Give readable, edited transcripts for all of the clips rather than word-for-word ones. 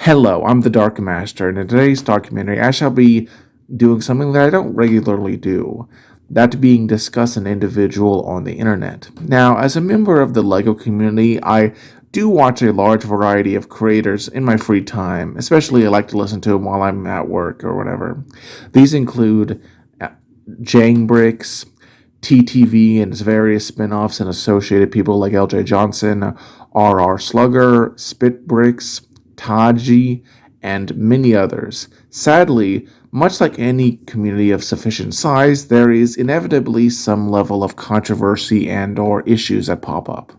Hello, I'm the Dark Master, and in today's documentary, I shall be doing something that I don't regularly do, that being discuss an individual on the internet. Now, as a member of the LEGO community, I do watch a large variety of creators in my free time, especially I like to listen to them while I'm at work or whatever. These include Jangbricks, TTV and its various spin-offs and associated people like LJ Johnson, RR Slugger, Spitbricks, Taji, and many others. Sadly, much like any community of sufficient size, there is inevitably some level of controversy and or issues that pop up.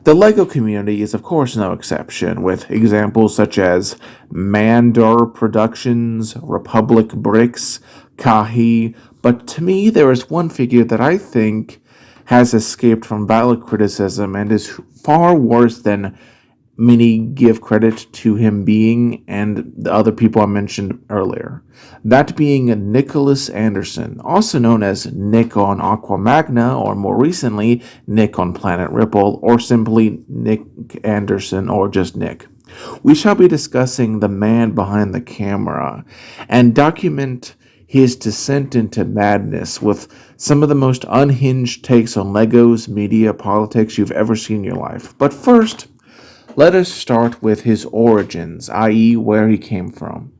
The LEGO community is of course no exception, with examples such as Mandor Productions, Republic Bricks, Kahi, but to me there is one figure that I think has escaped from valid criticism and is far worse than many give credit to him being and the other people I mentioned earlier. That being Nicholas Anderson, also known as Nick on Aqua Magna, or more recently, Nick on Planet Ripple, or simply Nick Anderson, or just Nick. We shall be discussing the man behind the camera and document his descent into madness with some of the most unhinged takes on Legos, media, politics you've ever seen in your life. But first, let us start with his origins, i.e., where he came from.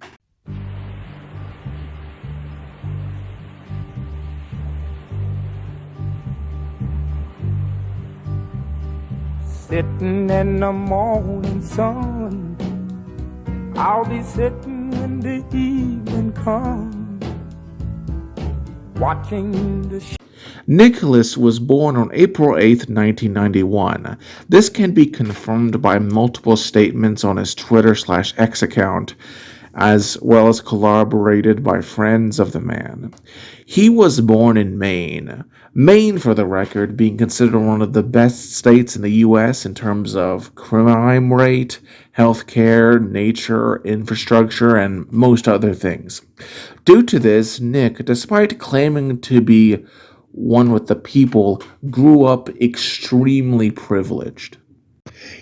Sitting in the morning sun, I'll be sitting when the evening comes, watching the Nicholas was born on April 8, 1991. This can be confirmed by multiple statements on his Twitter/X account, as well as corroborated by friends of the man. He was born in Maine. Maine, for the record, being considered one of the best states in the U.S. in terms of crime rate, healthcare, nature, infrastructure, and most other things. Due to this, Nick, despite claiming to be one with the people, grew up extremely privileged.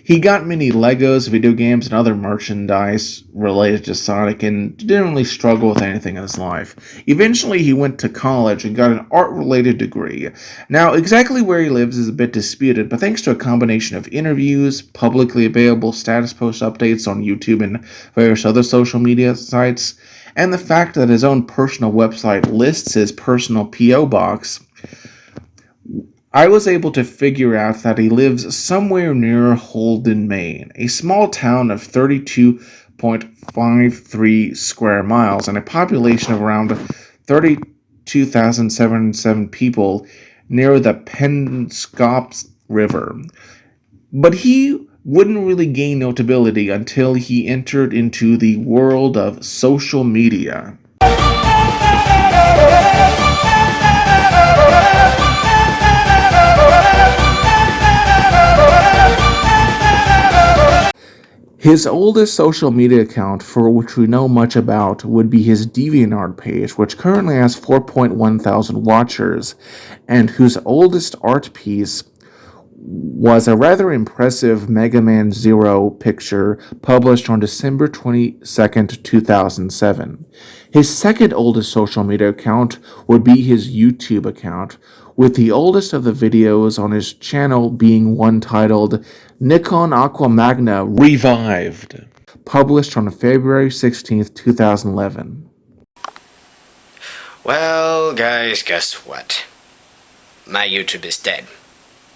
He got many Legos, video games, and other merchandise related to Sonic and didn't really struggle with anything in his life. Eventually, he went to college and got an art-related degree. Now, exactly where he lives is a bit disputed, but thanks to a combination of interviews, publicly available status post updates on YouTube and various other social media sites, and the fact that his own personal website lists his personal P.O. box, I was able to figure out that he lives somewhere near Holden, Maine, a small town of 32.53 square miles and a population of around 32,707 people near the Penobscot River. But he wouldn't really gain notability until he entered into the world of social media. His oldest social media account, for which we know much about, would be his DeviantArt page, which currently has 4.1 thousand watchers, and whose oldest art piece was a rather impressive Mega Man Zero picture published on December 22nd, 2007. His second oldest social media account would be his YouTube account, with the oldest of the videos on his channel being one titled Nikon Aqua Magna Revived, published on February 16th, 2011. Well, guys, guess what? My YouTube is dead.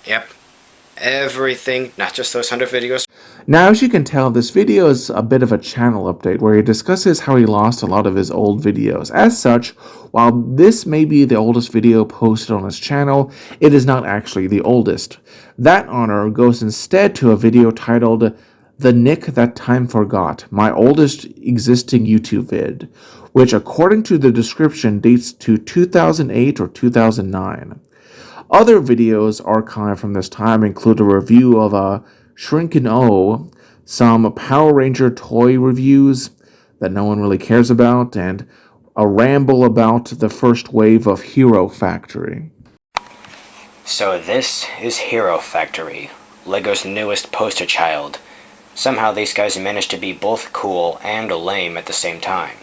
Yep. Everything, not just those 100 videos. Now, as you can tell, this video is a bit of a channel update where he discusses how he lost a lot of his old videos. As such, while this may be the oldest video posted on his channel, it is not actually the oldest. That honor goes instead to a video titled The Nick That Time Forgot, my oldest existing YouTube vid, which according to the description dates to 2008 or 2009. Other videos archived from this time include a review of a Shrinkin' O, some Power Ranger toy reviews that no one really cares about, and a ramble about the first wave of Hero Factory. So this is Hero Factory, LEGO's newest poster child. Somehow these guys managed to be both cool and lame at the same time.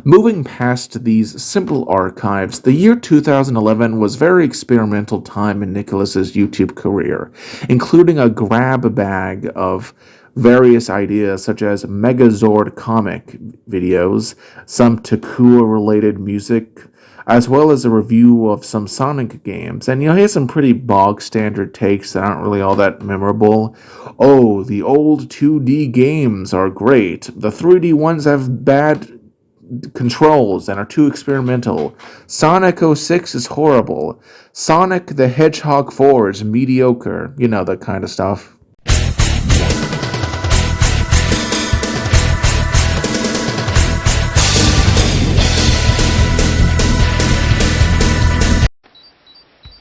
Moving past these simple archives, the year 2011 was very experimental time in Nicholas's YouTube career, including a grab bag of various ideas such as Megazord comic videos, some Takua-related music, as well as a review of some Sonic games. And he has some pretty bog standard takes that aren't really all that memorable. Oh, the old 2D games are great. The 3D ones have bad controls and are too experimental. Sonic '06 is horrible. Sonic the Hedgehog 4 is mediocre. You know, that kind of stuff.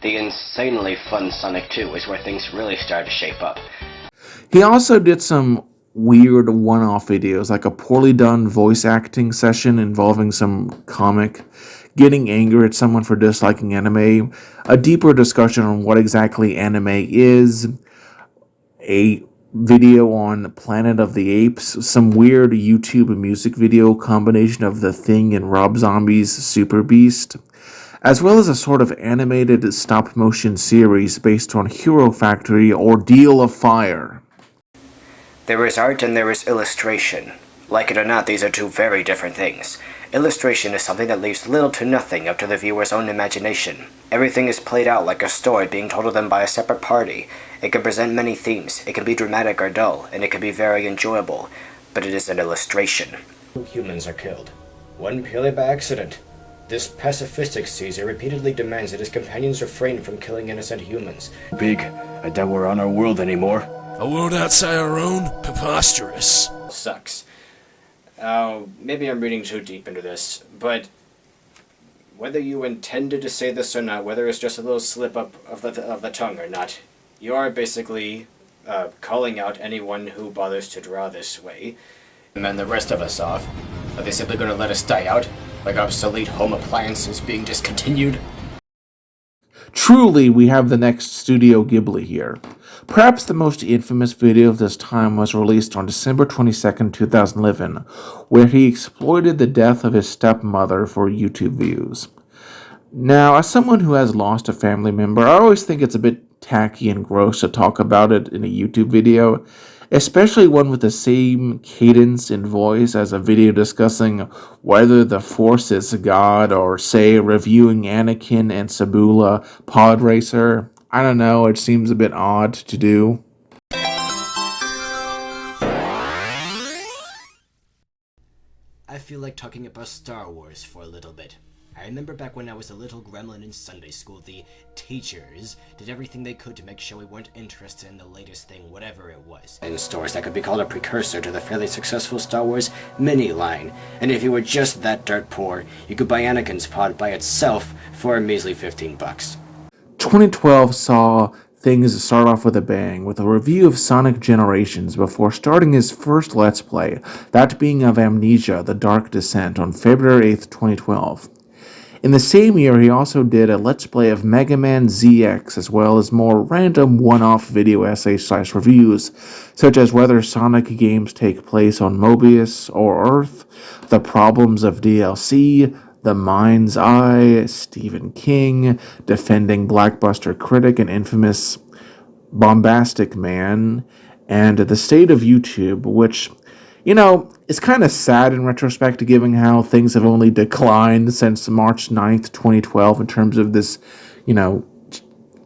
The insanely fun Sonic 2 is where things really start to shape up. He also did some weird one-off videos, like a poorly done voice acting session involving some comic, getting angry at someone for disliking anime, a deeper discussion on what exactly anime is, a video on Planet of the Apes, some weird YouTube music video combination of The Thing and Rob Zombie's Super Beast, as well as a sort of animated stop-motion series based on Hero Factory Ordeal of Fire. There is art and there is illustration. Like it or not, these are two very different things. Illustration is something that leaves little to nothing up to the viewer's own imagination. Everything is played out like a story being told to them by a separate party. It can present many themes, it can be dramatic or dull, and it can be very enjoyable, but it is an illustration. Humans are killed. One purely by accident. This pacifistic Caesar repeatedly demands that his companions refrain from killing innocent humans. Big, I doubt we're on our world anymore. A world outside our own? Preposterous. Sucks. Maybe I'm reading too deep into this, but whether you intended to say this or not, whether it's just a little slip up of the tongue or not, you are basically calling out anyone who bothers to draw this way. And then the rest of us off. Are they simply going to let us die out? Like obsolete home appliances being discontinued? Truly, we have the next Studio Ghibli here. Perhaps the most infamous video of this time was released on December 22nd, 2011, where he exploited the death of his stepmother for YouTube views. Now, as someone who has lost a family member, I always think it's a bit tacky and gross to talk about it in a YouTube video, especially one with the same cadence and voice as a video discussing whether the Force is God or, say, reviewing Anakin and Sebula Pod Racer. I don't know, it seems a bit odd to do. I feel like talking about Star Wars for a little bit. I remember back when I was a little gremlin in Sunday school, the teachers did everything they could to make sure we weren't interested in the latest thing, whatever it was. In stores that could be called a precursor to the fairly successful Star Wars mini line. And if you were just that dirt poor, you could buy Anakin's pod by itself for a measly $15. 2012 saw things start off with a bang, with a review of Sonic Generations before starting his first Let's Play, that being of Amnesia: The Dark Descent, on February 8th, 2012. In the same year, he also did a Let's Play of Mega Man ZX, as well as more random one-off video essays/reviews, such as whether Sonic games take place on Mobius or Earth, the problems of DLC, The Mind's Eye, Stephen King, defending Blackbuster critic and infamous Bombastic Man, and The State of YouTube, which, you know, it's kind of sad in retrospect, given how things have only declined since March 9th, 2012, in terms of this,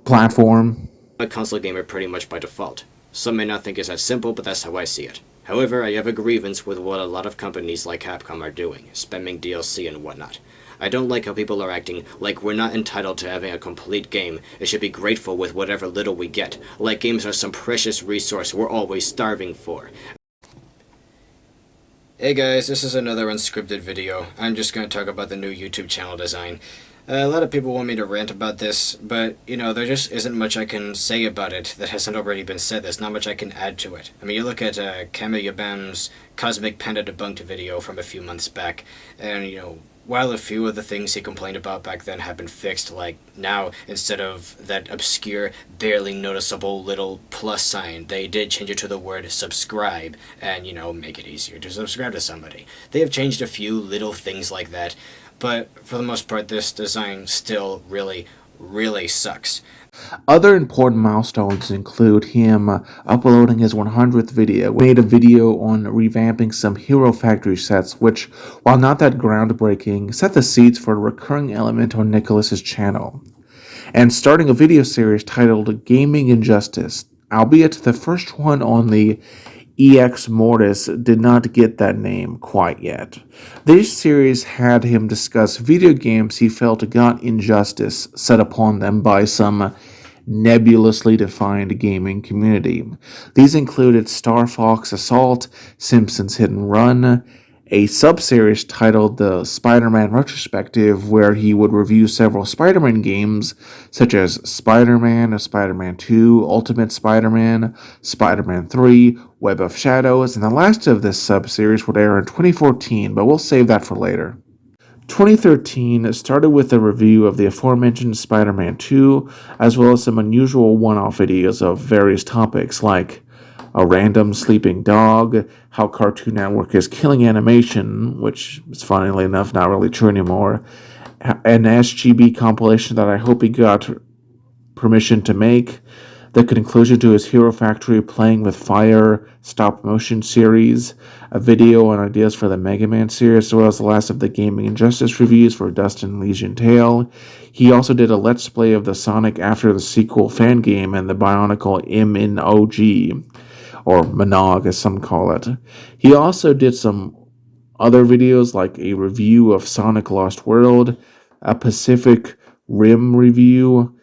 platform. I'm a console gamer pretty much by default. Some may not think it's that simple, but that's how I see it. However, I have a grievance with what a lot of companies like Capcom are doing, spamming DLC and whatnot. I don't like how people are acting like we're not entitled to having a complete game and should be grateful with whatever little we get, like games are some precious resource we're always starving for. Hey guys, this is another unscripted video. I'm just going to talk about the new YouTube channel design. A lot of people want me to rant about this, but, there just isn't much I can say about it that hasn't already been said. There's not much I can add to it. I mean, you look at Camilla Bam's Cosmic Panda Debunked video from a few months back, and, While a few of the things he complained about back then have been fixed, like now, instead of that obscure, barely noticeable little plus sign, they did change it to the word subscribe and, make it easier to subscribe to somebody. They have changed a few little things like that, but for the most part, this design still really, really sucks. Other important milestones include him uploading his 100th video. We made a video on revamping some Hero Factory sets, which, while not that groundbreaking, set the seeds for a recurring element on Nicholas's channel. And starting a video series titled Gaming Injustice, albeit the first one on the EX Mortis did not get that name quite yet. This series had him discuss video games he felt got injustice set upon them by some nebulously defined gaming community. These included Star Fox Assault, Simpsons Hit and Run, a sub-series titled the Spider-Man Retrospective, where he would review several Spider-Man games, such as Spider-Man, Spider-Man 2, Ultimate Spider-Man, Spider-Man 3, Web of Shadows, and the last of this sub-series would air in 2014, but we'll save that for later. 2013 started with a review of the aforementioned Spider-Man 2, as well as some unusual one-off videos of various topics like a random sleeping dog, how Cartoon Network is killing animation, which is funnily enough not really true anymore, an SGB compilation that I hope he got permission to make, the conclusion to his Hero Factory Playing with Fire stop-motion series, a video on ideas for the Mega Man series, as well as the last of the Gaming Injustice reviews for Dustin Legion Tale. He also did a Let's Play of the Sonic After the Sequel fan game and the Bionicle MNOG, or Monog as some call it. He also did some other videos like a review of Sonic Lost World, a Pacific Rim review,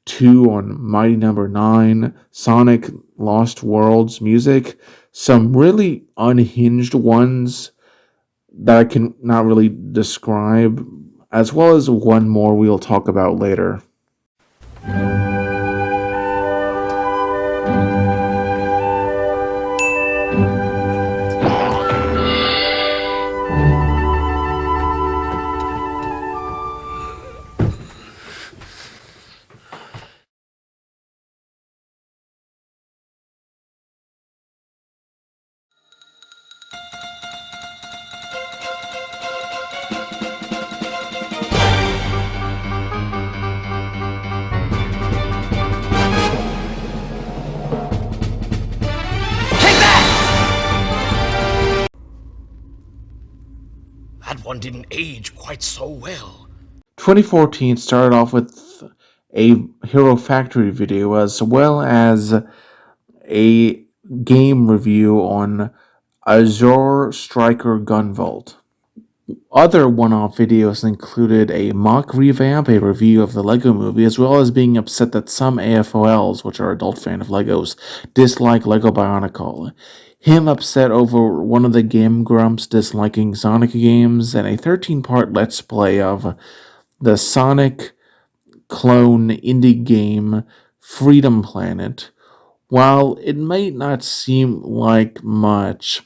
2 on Mighty Number 9, Sonic Lost Worlds music, some really unhinged ones that I can not really describe, as well as one more we'll talk about later. That one didn't age quite so well. 2014 started off with a Hero Factory video as well as a game review on Azure Striker Gunvolt. Other one-off videos included a mock revamp, a review of the Lego Movie, as well as being upset that some AFOLs, which are adult fan of Legos, dislike Lego Bionicle. Him upset over one of the Game Grumps disliking Sonic games, and a 13-part Let's Play of the Sonic clone indie game Freedom Planet. While it might not seem like much,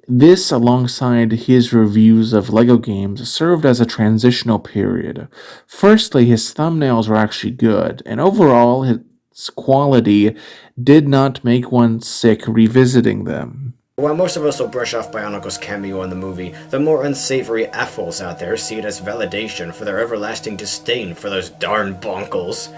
this, alongside his reviews of LEGO games, served as a transitional period. Firstly, his thumbnails were actually good, and overall, his quality did not make one sick revisiting them. While most of us will brush off Bionicle's cameo in the movie, the more unsavory AFOLs out there see it as validation for their everlasting disdain for those darn bonkles.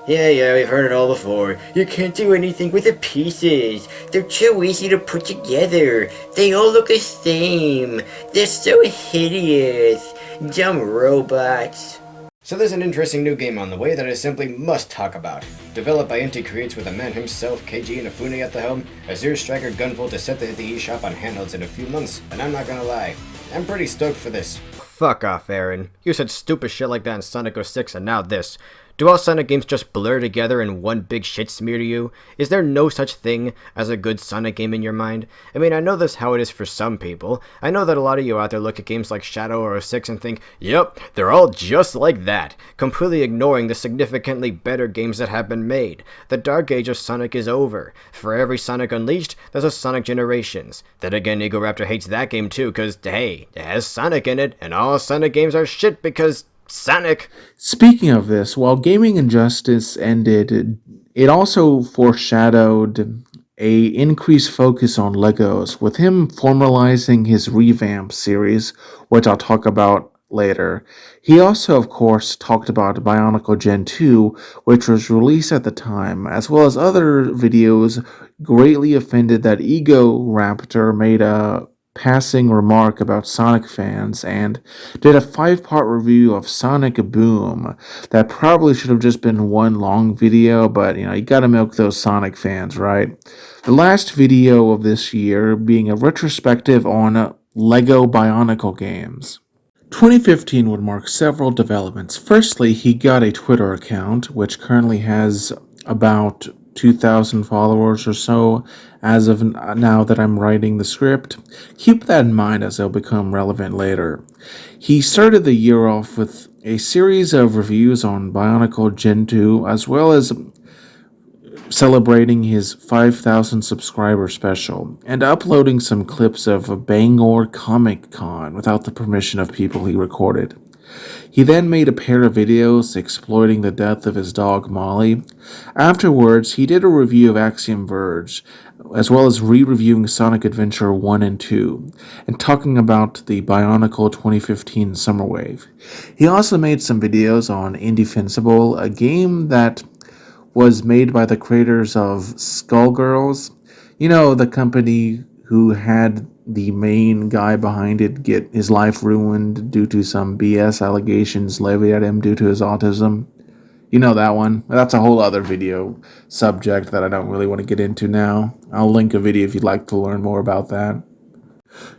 Yeah, we've heard it all before. You can't do anything with the pieces. They're too easy to put together. They all look the same. They're so hideous. Dumb robots. So there's an interesting new game on the way that I simply must talk about. Developed by Inti Creates with the man himself, KG Inafune at the helm, Azure Striker Gunvolt is set to hit the eShop on handhelds in a few months, and I'm not gonna lie, I'm pretty stoked for this. Fuck off, Aaron. You said stupid shit like that in Sonic 06 and now this. Do all Sonic games just blur together in one big shit smear to you? Is there no such thing as a good Sonic game in your mind? I mean, I know that's how it is for some people. I know that a lot of you out there look at games like Shadow or 06 and think, yep, they're all just like that, completely ignoring the significantly better games that have been made. The dark age of Sonic is over. For every Sonic Unleashed, there's a Sonic Generations. Then again, Egoraptor hates that game too, cause hey, it has Sonic in it, and all Sonic games are shit because Sonic. Speaking of this, while Gaming Injustice ended, it also foreshadowed a increased focus on Legos, with him formalizing his revamp series, which I'll talk about later. He also, of course, talked about Bionicle Gen 2, which was released at the time, as well as other videos greatly offended that Ego Raptor made a passing remark about Sonic fans and did a 5-part review of Sonic Boom that probably should have just been one long video, but you gotta milk those Sonic fans, right? The last video of this year being a retrospective on Lego Bionicle games. 2015 would mark several developments. Firstly, he got a Twitter account, which currently has about 2,000 followers or so as of now that I'm writing the script. Keep that in mind as they'll become relevant later. He started the year off with a series of reviews on Bionicle Gen 2, as well as celebrating his 5,000 subscriber special, and uploading some clips of Bangor Comic Con without the permission of people he recorded. He then made a pair of videos exploiting the death of his dog Molly. Afterwards, he did a review of Axiom Verge, as well as re-reviewing Sonic Adventure 1 and 2, and talking about the Bionicle 2015 Summer Wave. He also made some videos on Indefensible, a game that was made by the creators of Skullgirls, the company who had the main guy behind it get his life ruined due to some BS allegations levied at him due to his autism. You know that one. That's a whole other video subject that I don't really want to get into now. I'll link a video if you'd like to learn more about that.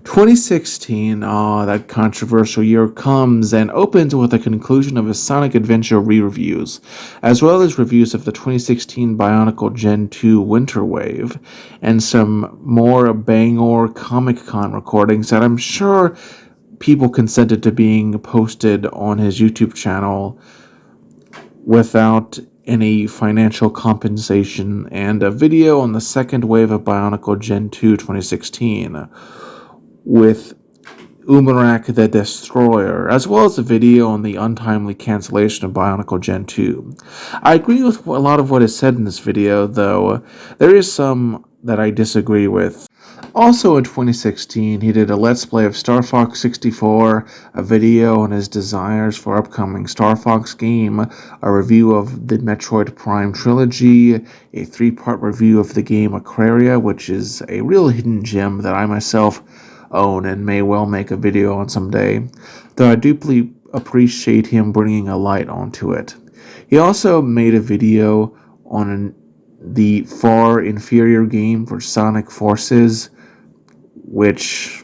2016, that controversial year comes and opens with a conclusion of his Sonic Adventure re-reviews, as well as reviews of the 2016 Bionicle Gen 2 Winter Wave, and some more Bangor Comic Con recordings that I'm sure people consented to being posted on his YouTube channel without any financial compensation, and a video on the second wave of Bionicle Gen 2 2016 with Umarak the Destroyer, as well as a video on the untimely cancellation of Bionicle Gen 2. I agree with a lot of what is said in this video, though there is some that I disagree with. Also in 2016, he did a Let's Play of Star Fox 64, a video on his desires for upcoming Star Fox game, a review of the Metroid Prime trilogy, a 3-part review of the game Aquaria, which is a real hidden gem that I myself own and may well make a video on someday, though I deeply appreciate him bringing a light onto it. He also made a video on the far inferior game for Sonic Forces, which...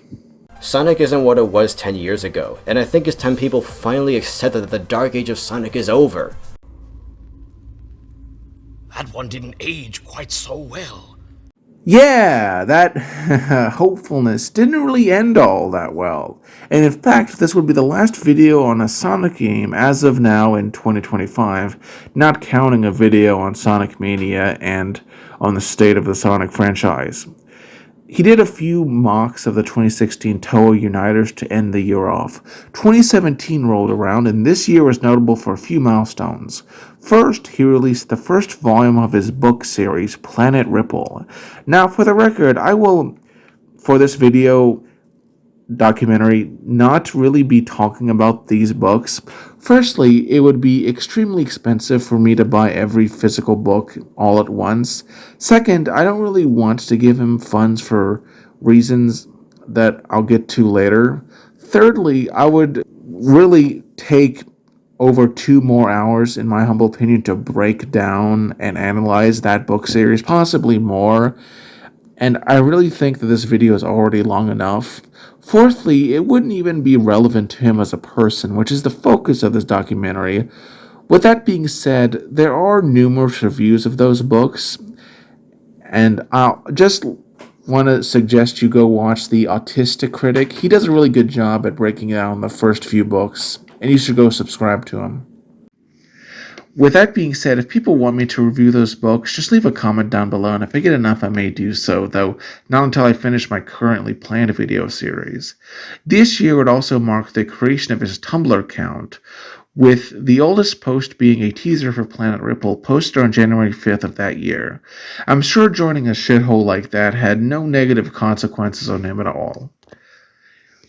Sonic isn't what it was 10 years ago, and I think it's time people finally accepted that the dark age of Sonic is over. That one didn't age quite so well. Yeah, that hopefulness didn't really end all that well. And in fact, this would be the last video on a Sonic game as of now in 2025, not counting a video on Sonic Mania and on the state of the Sonic franchise. He did a few mocks of the 2016 Toei Uniters to end the year off. 2017 rolled around, and this year was notable for a few milestones. First, he released the first volume of his book series, Planet Ripple. Now, for the record, I will, for this video documentary, not really be talking about these books. Firstly, it would be extremely expensive for me to buy every physical book all at once. Second, I don't really want to give him funds for reasons that I'll get to later. Thirdly, I would really take over 2 more hours, in my humble opinion, to break down and analyze that book series, possibly more. And I really think that this video is already long enough. Fourthly, it wouldn't even be relevant to him as a person, which is the focus of this documentary, With that being said, there are numerous reviews of those books, and I'll just want to suggest you go watch The Autistic Critic. He does a really good job at breaking down the first few books, and you should go subscribe to him. With that being said, if people want me to review those books, just leave a comment down below, and if I get enough, I may do so, though not until I finish my currently planned video series. This year would also mark the creation of his Tumblr account, with the oldest post being a teaser for Planet Ripple posted on January 5th of that year. I'm sure joining a shithole like that had no negative consequences on him at all.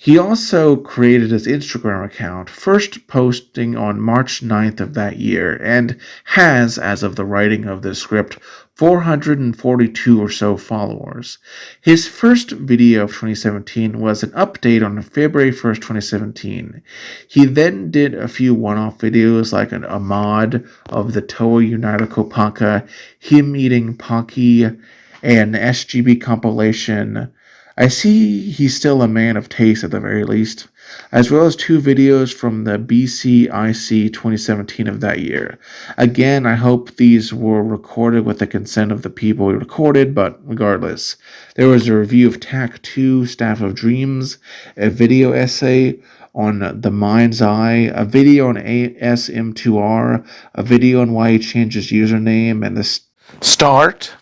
He also created his Instagram account, first posting on March 9th of that year, and has, as of the writing of this script, 442 or so followers. His first video of 2017 was an update on February 1st, 2017. He then did a few one-off videos like a mod of the Toa United Kopaka, him eating Pocky, an SGB compilation. I see he's still a man of taste at the very least, as well as 2 videos from the BCIC 2017 of that year. Again, I hope these were recorded with the consent of the people we recorded, but regardless. There was a review of TAC 2, Staff of Dreams, a video essay on The Mind's Eye, a video on ASM2R, a video on why he changed his username, and the start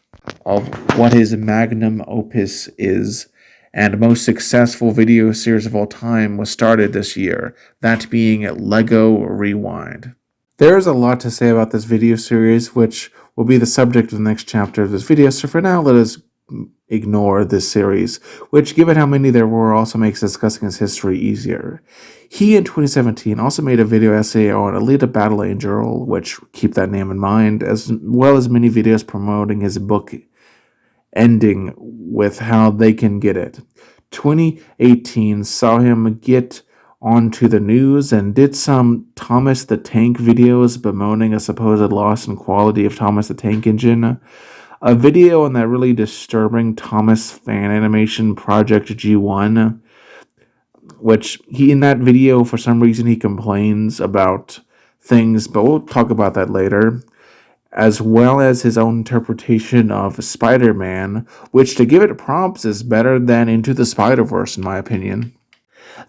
of what his magnum opus is, and most successful video series of all time was started this year, that being Lego Rewind. There is a lot to say about this video series, which will be the subject of the next chapter of this video, so for now let us ignore this series, which, given how many there were, also makes discussing his history easier. He, in 2017, also made a video essay on Alita Battle Angel, which, keep that name in mind, as well as many videos promoting his book, ending with how they can get it. 2018 saw him get onto the news and did some Thomas the Tank videos bemoaning a supposed loss in quality of Thomas the Tank Engine. A video on that really disturbing Thomas fan animation Project G1, which in that video, for some reason, he complains about things, but we'll talk about that later, as well as his own interpretation of Spider-Man, which, to give it props, is better than Into the Spider-Verse, in my opinion.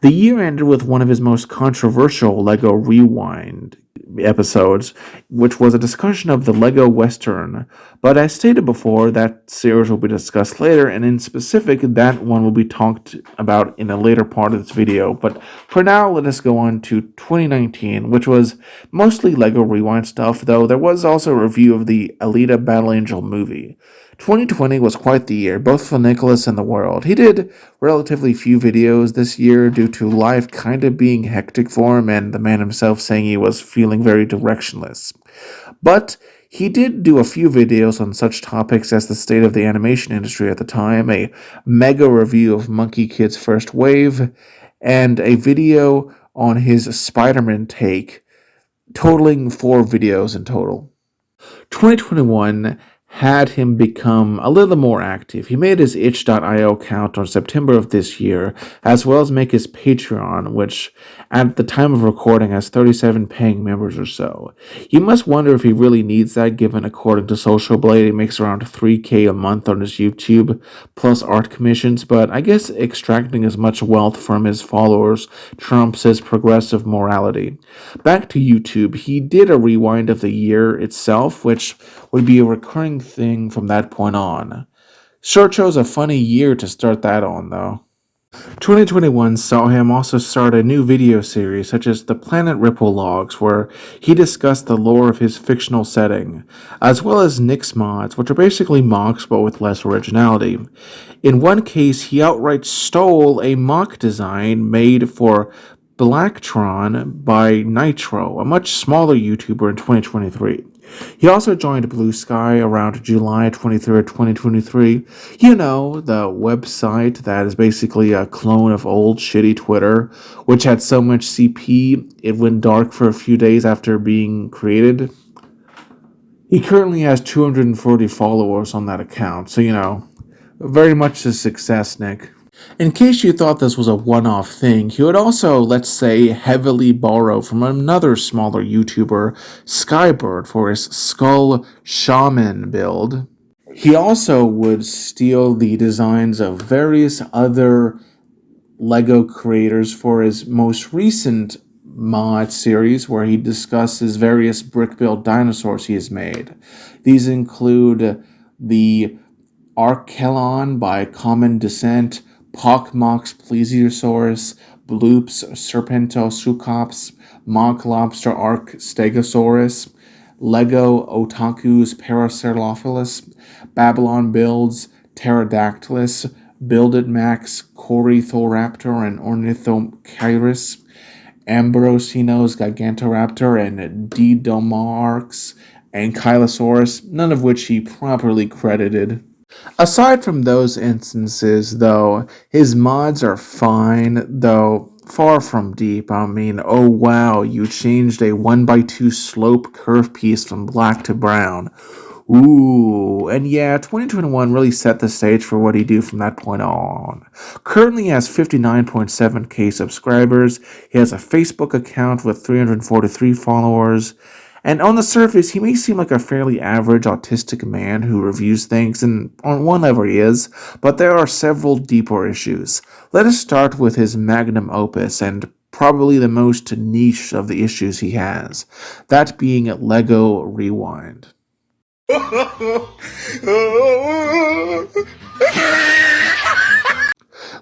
The year ended with one of his most controversial Lego Rewind episodes, which was a discussion of the Lego Western, but as stated before, that series will be discussed later, and in specific, that one will be talked about in a later part of this video. But for now, let us go on to 2019, which was mostly Lego Rewind stuff, though there was also a review of the Alita Battle Angel movie. 2020 was quite the year, both for Nicholas and the world. He did relatively few videos this year due to life kind of being hectic for him and the man himself saying he was feeling very directionless. But he did do a few videos on such topics as the state of the animation industry at the time, a mega review of Monkey Kid's First Wave, and a video on his Spider-Man take, totaling 4 videos in total. 2021 had him become a little more active. He made his itch.io account on September of this year, as well as make his Patreon, which at the time of recording has 37 paying members or so. You must wonder if he really needs that, given according to Social Blade he makes around $3,000 a month on his YouTube, plus art commissions, but I guess extracting as much wealth from his followers trumps his progressive morality. Back to YouTube, he did a rewind of the year itself, which would be a recurring thing from that point on. Sure chose a funny year to start that on, though. 2021 saw him also start a new video series such as the Planet Ripple Logs, where he discussed the lore of his fictional setting, as well as Nick's mods, which are basically mocks but with less originality. In one case, he outright stole a mock design made for Blacktron by Nitro, a much smaller YouTuber in 2023. He also joined Blue Sky around July 23rd, 2023. You know, the website that is basically a clone of old shitty Twitter, which had so much CP it went dark for a few days after being created. He currently has 240 followers on that account, so very much a success, Nick. In case you thought this was a one-off thing, he would also, let's say, heavily borrow from another smaller YouTuber, Skybird, for his Skull Shaman build. He also would steal the designs of various other LEGO creators for his most recent mod series, where he discusses various brick-built dinosaurs he has made. These include the Archelon by Common Descent, Pockmox Plesiosaurus, Bloops Serpentosucops, Mock Lobster Arc Stegosaurus, Lego Otaku's Paracerlophilus, Babylon Builds Pterodactylus, Builded Max Corythoraptor and Ornithochirus, Ambrosino's Gigantoraptor and Didomarx Ankylosaurus, none of which he properly credited. Aside from those instances, though, his mods are fine, though far from deep. I mean, oh wow, you changed a 1x2 slope curve piece from black to brown. Ooh, and yeah, 2021 really set the stage for what he do from that point on. Currently he has 59.7k subscribers, he has a Facebook account with 343 followers, and on the surface, he may seem like a fairly average autistic man who reviews things, and on one level he is, but there are several deeper issues. Let us start with his magnum opus, and probably the most niche of the issues he has, that being Lego Rewind.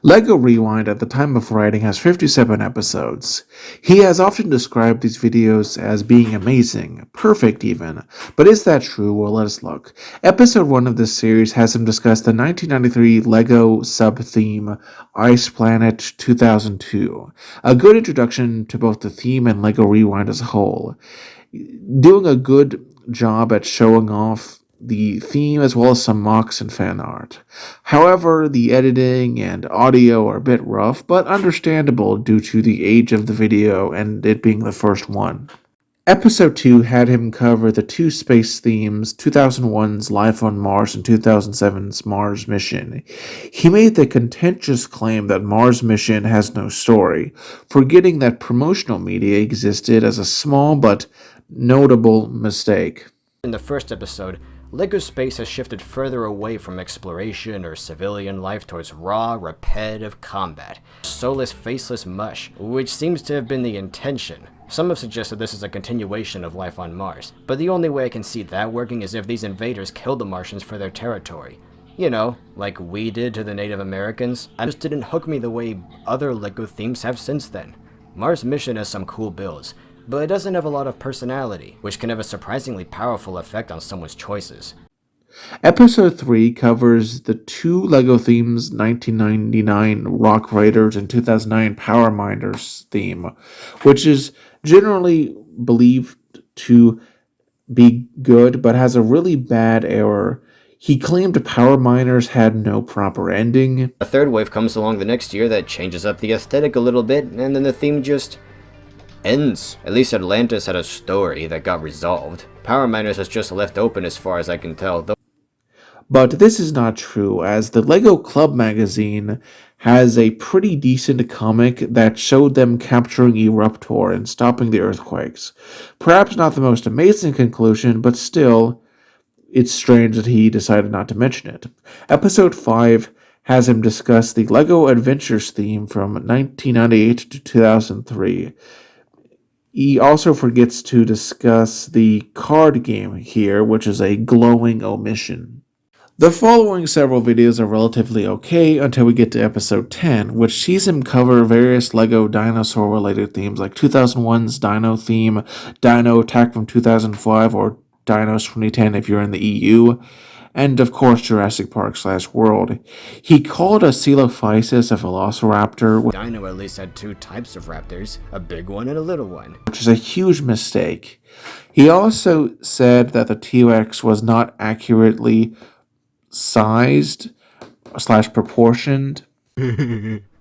Lego Rewind at the time of writing has 57 episodes. He has often described these videos as being amazing, perfect even. But is that true? Well, let us look. Episode 1 of this series has him discuss the 1993 Lego sub-theme Ice Planet 2002. A good introduction to both the theme and Lego Rewind as a whole. Doing a good job at showing off the theme as well as some mocks and fan art. However, the editing and audio are a bit rough, but understandable due to the age of the video and it being the first one. Episode 2 had him cover the two space themes, 2001's Life on Mars and 2007's Mars Mission. He made the contentious claim that Mars Mission has no story, forgetting that promotional media existed as a small but notable mistake. In the first episode, LEGO Space has shifted further away from exploration or civilian life towards raw, repetitive combat. Soulless, faceless mush, which seems to have been the intention. Some have suggested this is a continuation of life on Mars, but the only way I can see that working is if these invaders killed the Martians for their territory. You know, like we did to the Native Americans. It just didn't hook me the way other LEGO themes have since then. Mars Mission has some cool builds, but it doesn't have a lot of personality, which can have a surprisingly powerful effect on someone's choices. Episode 3 covers the two LEGO themes, 1999 Rock Raiders and 2009 Power Miners theme, which is generally believed to be good, but has a really bad error. He claimed Power Miners had no proper ending. A third wave comes along the next year that changes up the aesthetic a little bit, and then the theme just ends. At least Atlantis had a story that got resolved. Power Miners is just left open as far as I can tell, though. But this is not true, as the LEGO Club magazine has a pretty decent comic that showed them capturing Eruptor and stopping the earthquakes. Perhaps not the most amazing conclusion, but still, it's strange that he decided not to mention it. Episode 5 has him discuss the LEGO Adventures theme from 1998 to 2003. He also forgets to discuss the card game here, which is a glowing omission. The following several videos are relatively okay until we get to episode 10, which sees him cover various LEGO dinosaur related themes like 2001's Dino theme, Dino Attack from 2005, or Dinos 2010 if you're in the EU, and of course Jurassic Park / World. He called a Coelophysis a velociraptor, Dino at least had two types of raptors, a big one and a little one, which is a huge mistake. He also said that the T-Rex was not accurately sized / proportioned.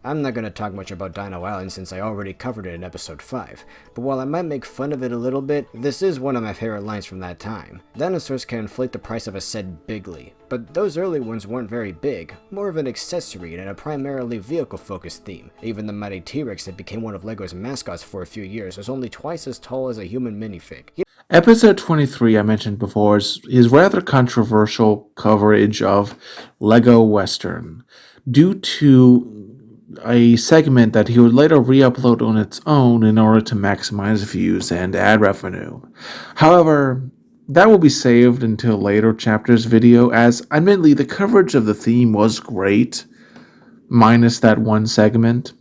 I'm not gonna talk much about Dino Island since I already covered it in episode 5, but while I might make fun of it a little bit, this is one of my favorite lines from that time. Dinosaurs can inflate the price of a said bigly, but those early ones weren't very big, more of an accessory and a primarily vehicle-focused theme. Even the mighty T-Rex that became one of LEGO's mascots for a few years was only twice as tall as a human minifig. Episode 23, I mentioned before, is his rather controversial coverage of Lego Western, due to a segment that he would later re-upload on its own in order to maximize views and ad revenue. However, that will be saved until later chapters video, as admittedly the coverage of the theme was great, minus that one segment.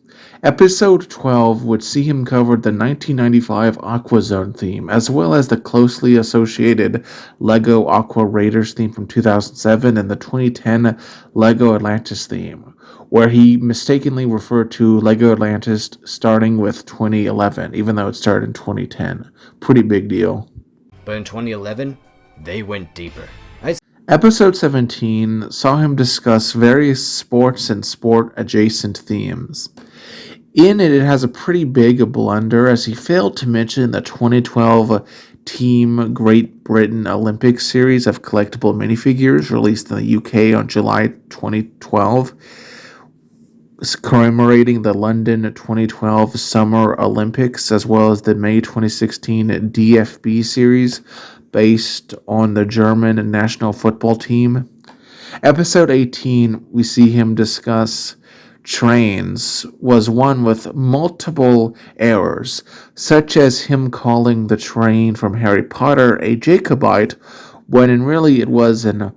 Episode 12 would see him cover the 1995 Aqua Zone theme, as well as the closely associated LEGO Aqua Raiders theme from 2007 and the 2010 LEGO Atlantis theme, where he mistakenly referred to LEGO Atlantis starting with 2011, even though it started in 2010. Pretty big deal. But in 2011, they went deeper. Episode 17 saw him discuss various sports and sport-adjacent themes. In it has a pretty big blunder, as he failed to mention the 2012 Team Great Britain Olympic series of collectible minifigures released in the UK on July 2012, commemorating the London 2012 Summer Olympics, as well as the May 2016 DFB series based on the German national football team. Episode 18, we see him discuss trains, was one with multiple errors, such as him calling the train from Harry Potter a Jacobite, when in really it was an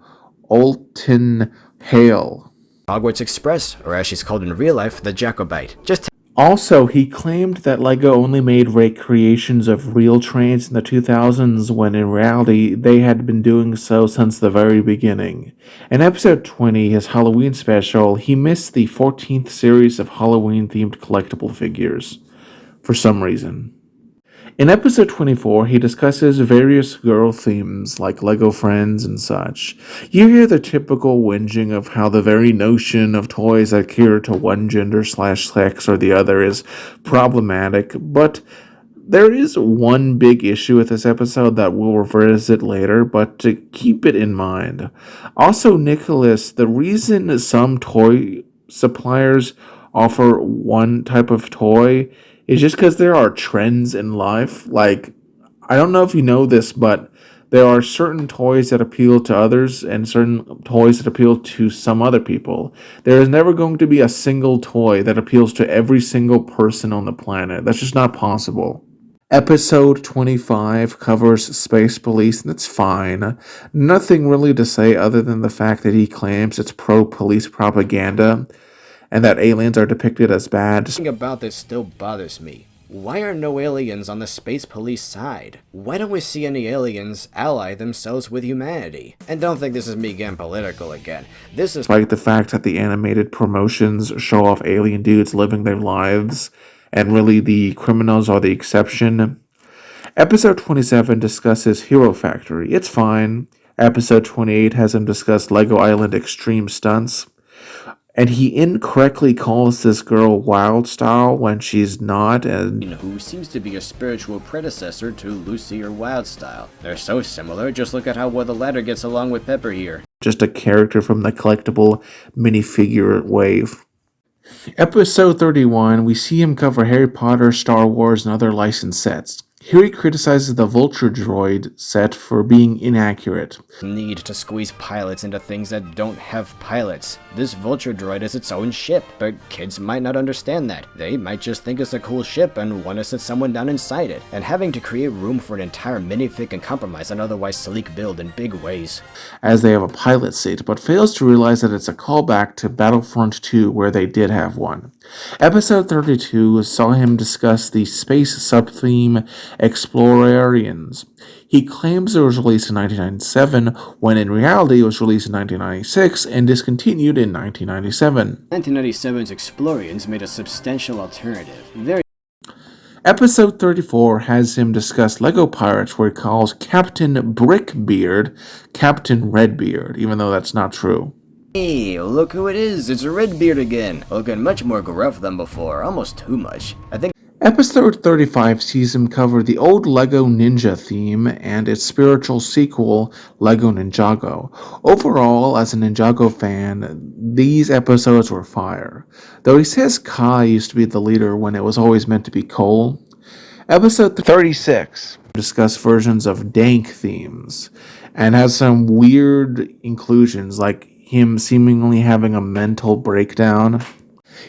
Alton Hale. Hogwarts Express, or as she's called in real life, the Jacobite. Also, he claimed that LEGO only made recreations of real trains in the 2000s, when in reality they had been doing so since the very beginning. In episode 20, his Halloween special, he missed the 14th series of Halloween-themed collectible figures, for some reason. In episode 24, he discusses various girl themes like Lego Friends and such. You hear the typical whinging of how the very notion of toys that cater to one gender/sex or the other is problematic, but there is one big issue with this episode that we'll revisit later, but to keep it in mind. Also, Nicholas, the reason some toy suppliers offer one type of toy is just because there are trends in life. Like, I don't know if you know this, but there are certain toys that appeal to others and certain toys that appeal to some other people. There is never going to be a single toy that appeals to every single person on the planet. That's just not possible. Episode 25 covers Space Police, and it's fine. Nothing really to say other than the fact that he claims it's pro-police propaganda and that aliens are depicted as bad. Something about this still bothers me. Why are no aliens on the Space Police side? Why don't we see any aliens ally themselves with humanity? And don't think this is me getting political again. This is Despite the fact that the animated promotions show off alien dudes living their lives, and really the criminals are the exception. Episode 27 discusses Hero Factory. It's fine. Episode 28 has him discuss Lego Island Extreme Stunts. And he incorrectly calls this girl Wild Style when she's not, and who seems to be a spiritual predecessor to Lucy or Wild Style. They're so similar, just look at how well the latter gets along with Pepper here. Just a character from the collectible minifigure wave. Episode 31, we see him cover Harry Potter, Star Wars, and other licensed sets. Here he criticizes the Vulture Droid set for being inaccurate. Need to squeeze pilots into things that don't have pilots. This Vulture Droid is its own ship, but kids might not understand that. They might just think it's a cool ship and want to sit someone down inside it, and having to create room for an entire minifig can compromise an otherwise sleek build in big ways. As they have a pilot seat, but fails to realize that it's a callback to Battlefront 2 where they did have one. Episode 32 saw him discuss the space sub-theme Explorarians. He claims it was released in 1997, when in reality it was released in 1996 and discontinued in 1997. 1997's Explorians made a substantial alternative. Episode 34 has him discuss Lego Pirates, where he calls Captain Brickbeard Captain Redbeard, even though that's not true. Hey, look who it is. It's Redbeard again. Looking much more gruff than before, almost too much. I think Episode 35 sees him cover the old LEGO Ninja theme and its spiritual sequel, LEGO Ninjago. Overall, as a Ninjago fan, these episodes were fire. Though he says Kai used to be the leader when it was always meant to be Cole. Episode 36 discuss versions of dank themes and has some weird inclusions like him seemingly having a mental breakdown.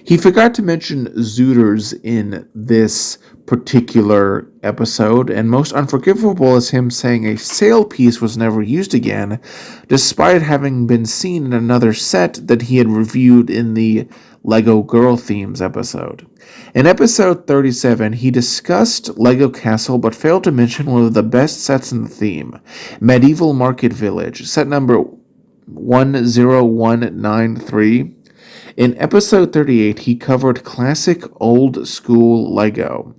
He forgot to mention Zooters in this particular episode, and most unforgivable is him saying a sail piece was never used again, despite having been seen in another set that he had reviewed in the Lego Girl Themes episode. In episode 37, he discussed Lego Castle but failed to mention one of the best sets in the theme, Medieval Market Village, set number 10193. In episode 38, he covered classic old school Lego.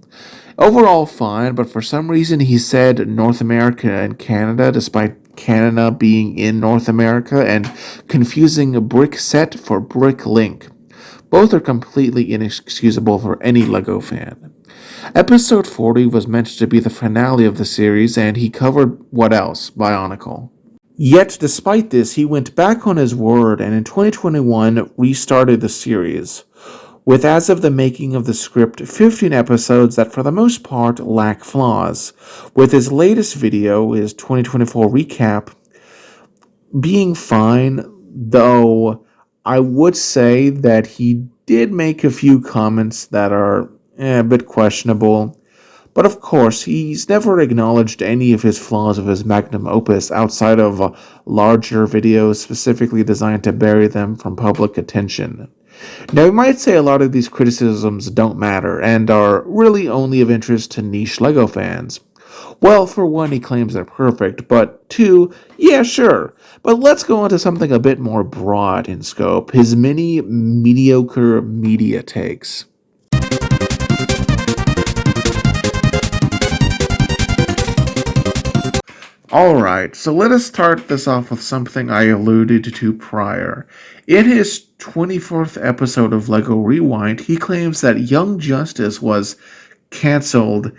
Overall fine, but for some reason he said North America and Canada, despite Canada being in North America, and confusing a brick set for brick link. Both are completely inexcusable for any Lego fan. Episode 40 was meant to be the finale of the series, and he covered what else? Bionicle. Yet, despite this, he went back on his word and in 2021 restarted the series, with as of the making of the script 15 episodes that for the most part lack flaws, with his latest video, his 2024 recap, being fine, though I would say that he did make a few comments that are a bit questionable. But of course, he's never acknowledged any of his flaws of his magnum opus outside of larger videos specifically designed to bury them from public attention. Now, you might say a lot of these criticisms don't matter and are really only of interest to niche LEGO fans. Well, for one, he claims they're perfect, but two, yeah, sure. But let's go on to something a bit more broad in scope, his many mediocre media takes. Alright, so let us start this off with something I alluded to prior. In his 24th episode of LEGO Rewind, he claims that Young Justice was cancelled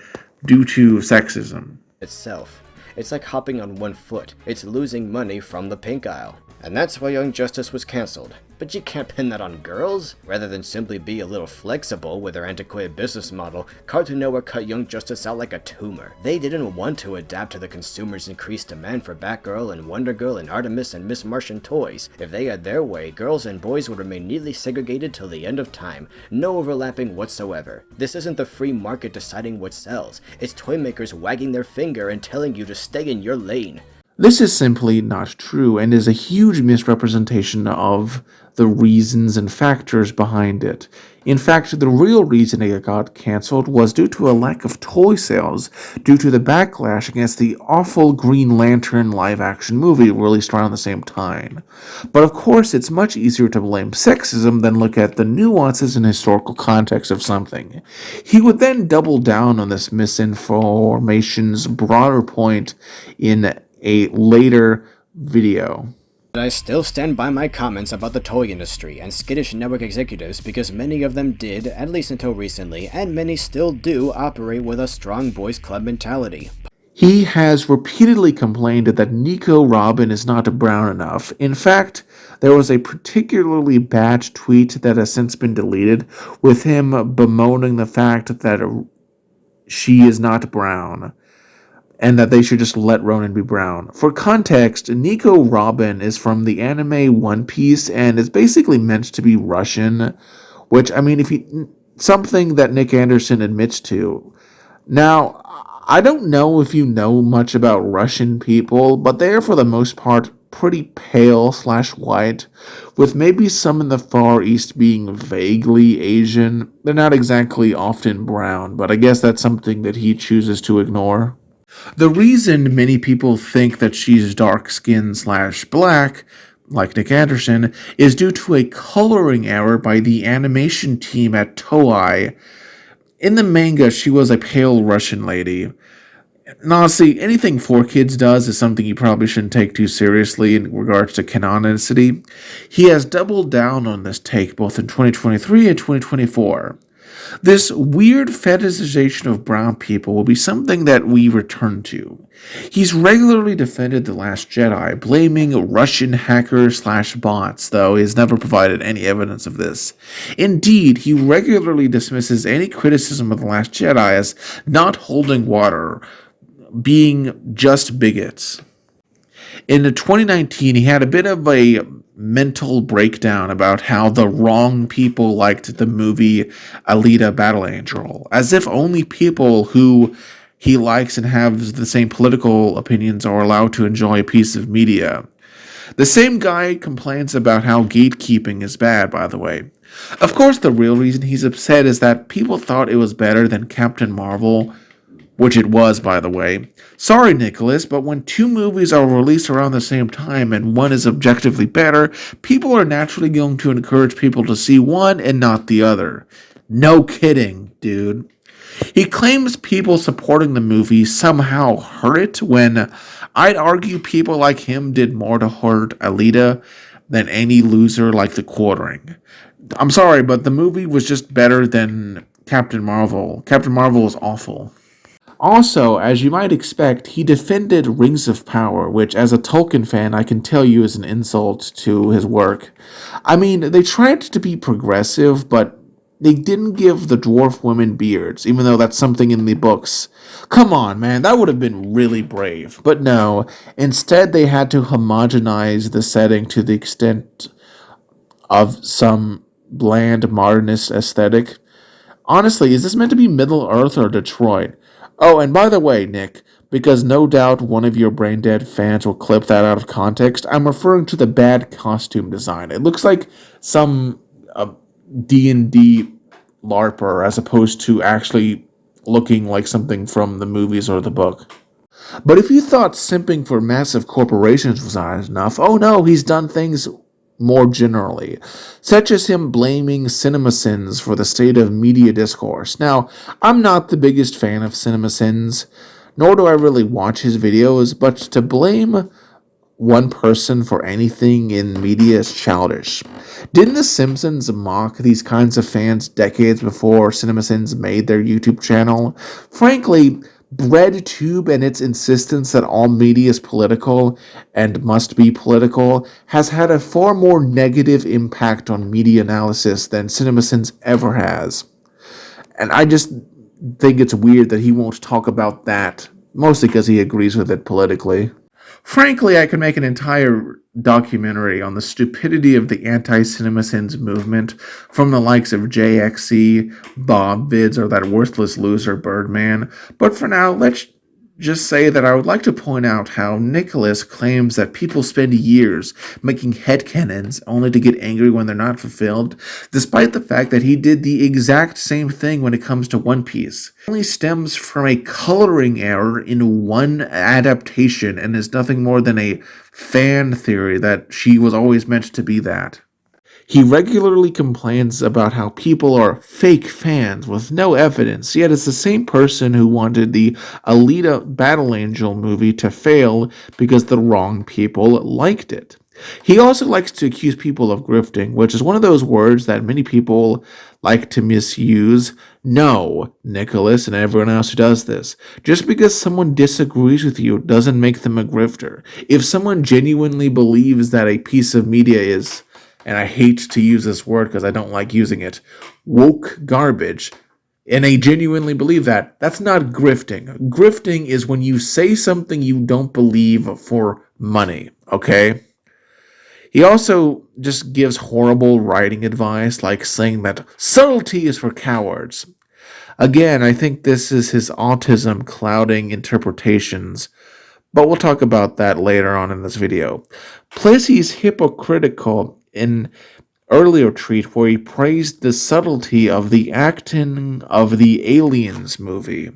due to sexism. itself. It's like hopping on one foot. It's losing money from the pink aisle. And that's why Young Justice was cancelled. But you can't pin that on girls? Rather than simply be a little flexible with their antiquated business model, Cartoon Network cut Young Justice out like a tumor. They didn't want to adapt to the consumers' increased demand for Batgirl and Wonder Girl and Artemis and Miss Martian toys. If they had their way, girls and boys would remain neatly segregated till the end of time. No overlapping whatsoever. This isn't the free market deciding what sells. It's toy makers wagging their finger and telling you to stay in your lane. This is simply not true and is a huge misrepresentation of the reasons and factors behind it. In fact, the real reason it got cancelled was due to a lack of toy sales, due to the backlash against the awful Green Lantern live-action movie released around the same time. But of course, it's much easier to blame sexism than look at the nuances and historical context of something. He would then double down on this misinformation's broader point in a later video. But I still stand by my comments about the toy industry and skittish network executives because many of them did, at least until recently, and many still do operate with a strong boys club mentality. He has repeatedly complained that Nico Robin is not brown enough. In fact, there was a particularly bad tweet that has since been deleted with him bemoaning the fact that she is not brown, and that they should just let Ronan be brown. For context, Nico Robin is from the anime One Piece and is basically meant to be Russian, which, I mean, something that Nick Anderson admits to. Now, I don't know if you know much about Russian people, but they are for the most part pretty pale/white, with maybe some in the Far East being vaguely Asian. They're not exactly often brown, but I guess that's something that he chooses to ignore. The reason many people think that she's dark-skinned/black, like Nick Anderson, is due to a coloring error by the animation team at Toei. In the manga, she was a pale Russian lady. And honestly, anything 4Kids does is something you probably shouldn't take too seriously in regards to canonicity. He has doubled down on this take both in 2023 and 2024. This weird fetishization of brown people will be something that we return to. He's regularly defended The Last Jedi, blaming Russian hackers slash bots, though he has never provided any evidence of this. Indeed, he regularly dismisses any criticism of The Last Jedi as not holding water, being just bigots. In 2019, he had a bit of a mental breakdown about how the wrong people liked the movie Alita Battle Angel, as if only people who he likes and have the same political opinions are allowed to enjoy a piece of media. The same guy complains about how gatekeeping is bad, by the way. Of course, the real reason he's upset is that people thought it was better than Captain Marvel, which it was, by the way. Sorry, Nicholas, but when two movies are released around the same time and one is objectively better, people are naturally going to encourage people to see one and not the other. No kidding, dude. He claims people supporting the movie somehow hurt it when I'd argue people like him did more to hurt Alita than any loser like The Quartering. I'm sorry, but the movie was just better than Captain Marvel. Captain Marvel was awful. Also, as you might expect, he defended Rings of Power, which, as a Tolkien fan, I can tell you is an insult to his work. I mean, they tried to be progressive, but they didn't give the dwarf women beards, even though that's something in the books. Come on, man, that would have been really brave. But no, instead they had to homogenize the setting to the extent of some bland modernist aesthetic. Honestly, is this meant to be Middle Earth or Detroit? Oh, and by the way, Nick, because no doubt one of your brain dead fans will clip that out of context, I'm referring to the bad costume design. It looks like some D&D LARPer as opposed to actually looking like something from the movies or the book. But if you thought simping for massive corporations was not enough, oh no, he's done things more generally, such as him blaming CinemaSins for the state of media discourse. Now, I'm not the biggest fan of CinemaSins, nor do I really watch his videos, but to blame one person for anything in media is childish. Didn't The Simpsons mock these kinds of fans decades before CinemaSins made their YouTube channel? Frankly, BreadTube and its insistence that all media is political and must be political has had a far more negative impact on media analysis than CinemaSins ever has. And I just think it's weird that he won't talk about that, mostly because he agrees with it politically. Frankly, I could make an entire documentary on the stupidity of the anti-CinemaSins movement from the likes of JXC, Bob Vids, or that worthless loser Birdman, but for now, let's just say that I would like to point out how Nicholas claims that people spend years making headcanons only to get angry when they're not fulfilled, despite the fact that he did the exact same thing when it comes to One Piece. It only stems from a coloring error in one adaptation and is nothing more than a fan theory that she was always meant to be that. He regularly complains about how people are fake fans with no evidence, yet it's the same person who wanted the Alita Battle Angel movie to fail because the wrong people liked it. He also likes to accuse people of grifting, which is one of those words that many people like to misuse. No, Nicholas and everyone else who does this. Just because someone disagrees with you doesn't make them a grifter. If someone genuinely believes that a piece of media is, and I hate to use this word because I don't like using it, woke garbage, and they genuinely believe that, that's not grifting. Grifting is when you say something you don't believe for money, okay? He also just gives horrible writing advice, like saying that subtlety is for cowards. Again, I think this is his autism clouding interpretations, but we'll talk about that later on in this video. Plus, he's hypocritical in earlier tweet where he praised the subtlety of the acting of the Aliens movie.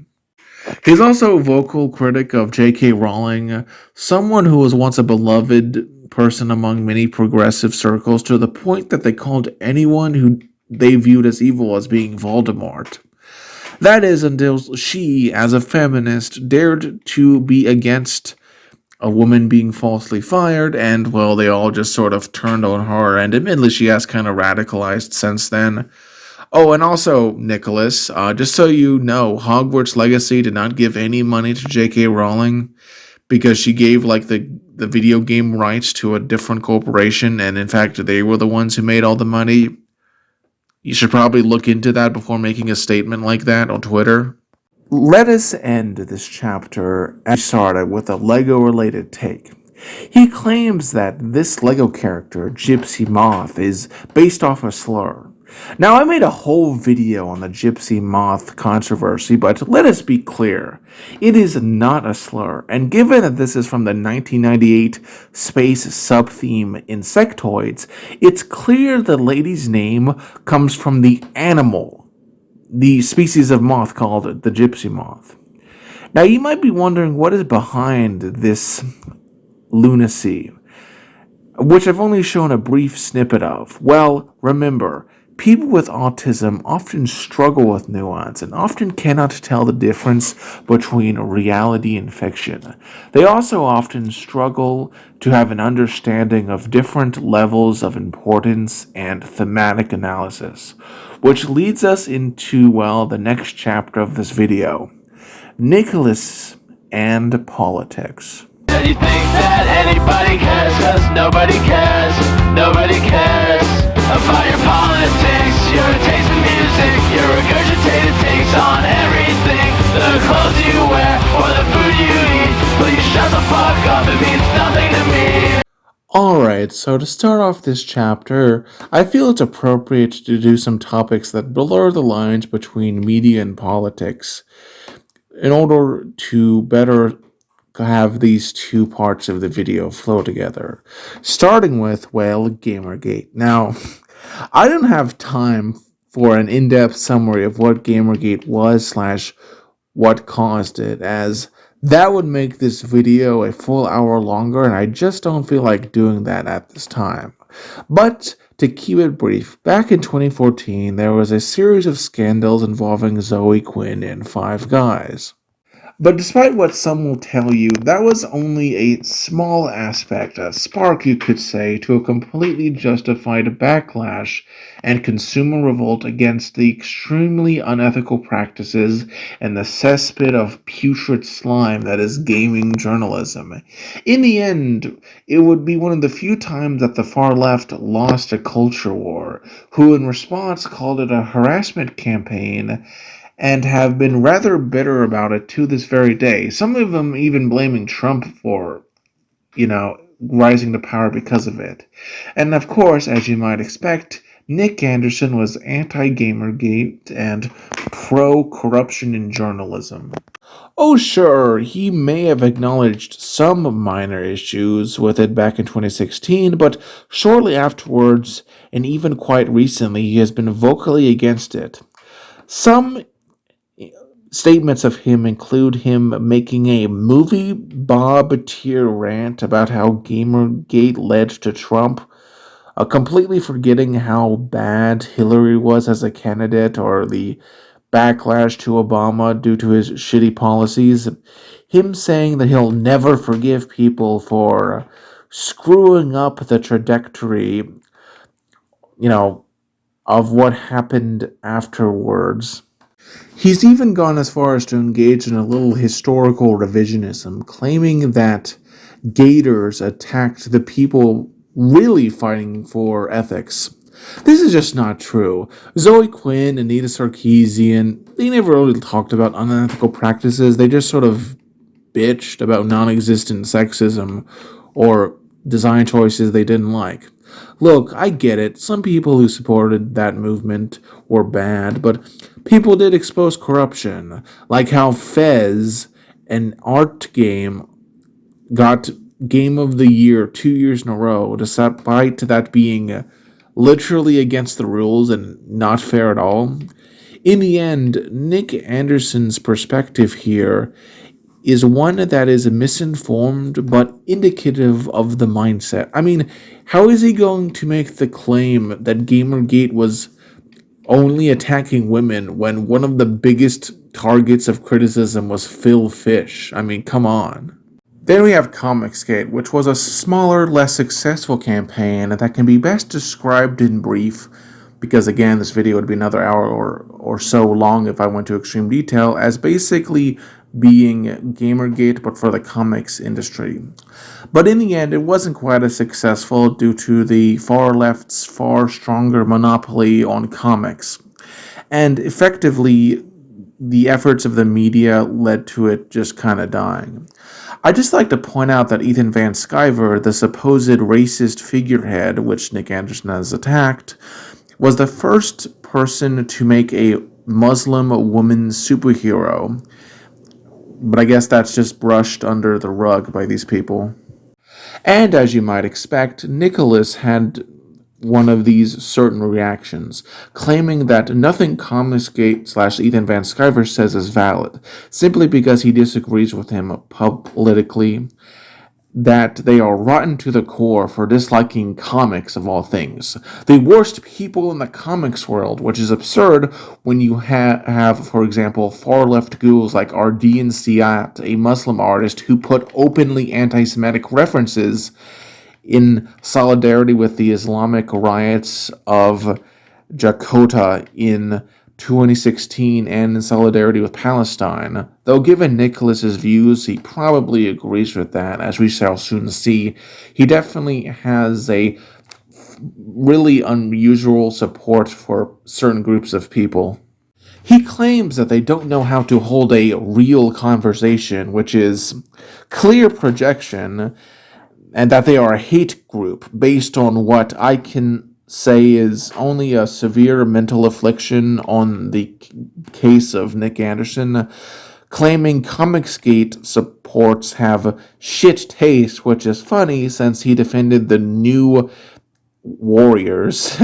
He's also a vocal critic of J.K. Rowling, someone who was once a beloved person among many progressive circles to the point that they called anyone who they viewed as evil as being Voldemort. That is until she, as a feminist, dared to be against a woman being falsely fired, and, well, they all just sort of turned on her, and admittedly, she has kind of radicalized since then. Oh, and also, Nicholas, just so you know, Hogwarts Legacy did not give any money to J.K. Rowling because she gave, like, the video game rights to a different corporation, and in fact, they were the ones who made all the money. You should probably look into that before making a statement like that on Twitter. Let us end this chapter as we started with a Lego related take. He claims that this Lego character, Gypsy Moth, is based off a slur. Now, I made a whole video on the Gypsy Moth controversy, but let us be clear. It is not a slur, and given that this is from the 1998 space sub-theme Insectoids, it's clear the lady's name comes from the animal, the species of moth called the gypsy moth. Now, you might be wondering what is behind this lunacy, which I've only shown a brief snippet of. Well, remember, people with autism often struggle with nuance and often cannot tell the difference between reality and fiction. They also often struggle to have an understanding of different levels of importance and thematic analysis, which leads us into, well, the next chapter of this video, Nicholas and politics. And you think that anybody cares, cause nobody cares, nobody cares about your politics, your taste in music, your regurgitated takes on everything, the clothes you wear, or the food you eat. Please shut the fuck up, it means nothing to me. Alright, so to start off this chapter, I feel it's appropriate to do some topics that blur the lines between media and politics in order to better have these two parts of the video flow together. Starting with, well, Gamergate. Now, I don't have time for an in-depth summary of what Gamergate was / what caused it, as that would make this video a full hour longer, and I just don't feel like doing that at this time. But to keep it brief, back in 2014, there was a series of scandals involving Zoe Quinn and Five Guys. But despite what some will tell you, that was only a small aspect, a spark you could say, to a completely justified backlash and consumer revolt against the extremely unethical practices and the cesspit of putrid slime that is gaming journalism. In the end, it would be one of the few times that the far left lost a culture war, who in response called it a harassment campaign, and have been rather bitter about it to this very day. Some of them even blaming Trump for, rising to power because of it. And of course, as you might expect, Nick Anderson was anti-Gamergate and pro-corruption in journalism. Oh, sure, he may have acknowledged some minor issues with it back in 2016, but shortly afterwards, and even quite recently, he has been vocally against it. Some statements of him include him making a movie Bob tier rant about how Gamergate led to Trump, completely forgetting how bad Hillary was as a candidate or the backlash to Obama due to his shitty policies, him saying that he'll never forgive people for screwing up the trajectory, of what happened afterwards. He's even gone as far as to engage in a little historical revisionism, claiming that gators attacked the people really fighting for ethics. This is just not true. Zoe Quinn, Anita Sarkeesian, they never really talked about unethical practices. They just sort of bitched about non-existent sexism or design choices they didn't like. Look, I get it. Some people who supported that movement were bad, but people did expose corruption, like how Fez, an art game, got Game of the Year 2 years in a row, despite that being literally against the rules and not fair at all. In the end, Nick Anderson's perspective here is one that is misinformed but indicative of the mindset. I mean, how is he going to make the claim that Gamergate was only attacking women when one of the biggest targets of criticism was Phil Fish. I mean, come on. Then we have Comicsgate, which was a smaller, less successful campaign that can be best described in brief, because again, this video would be another hour or so long if I went to extreme detail, as basically being Gamergate but for the comics industry. But in the end, it wasn't quite as successful due to the far left's far stronger monopoly on comics. And effectively, the efforts of the media led to it just kind of dying. I'd just like to point out that Ethan Van Sciver, the supposed racist figurehead which Nick Anderson has attacked, was the first person to make a Muslim woman superhero. But I guess that's just brushed under the rug by these people. And as you might expect, Nicholas had one of these certain reactions, claiming that nothing Comicsgate/Ethan Van Sciver says is valid, simply because he disagrees with him politically, that they are rotten to the core for disliking comics of all things. The worst people in the comics world, which is absurd when you have, for example, far-left ghouls like Ardian Siat, a Muslim artist who put openly anti-Semitic references in solidarity with the Islamic riots of Jakarta in 2016 and in solidarity with Palestine. Though given Nicholas's views, he probably agrees with that, as we shall soon see. He definitely has a really unusual support for certain groups of people. He claims that they don't know how to hold a real conversation, which is clear projection, and that they are a hate group based on what I can say is only a severe mental affliction on the case of Nick Anderson, claiming Comicsgate supports have shit taste, which is funny since he defended the New Warriors.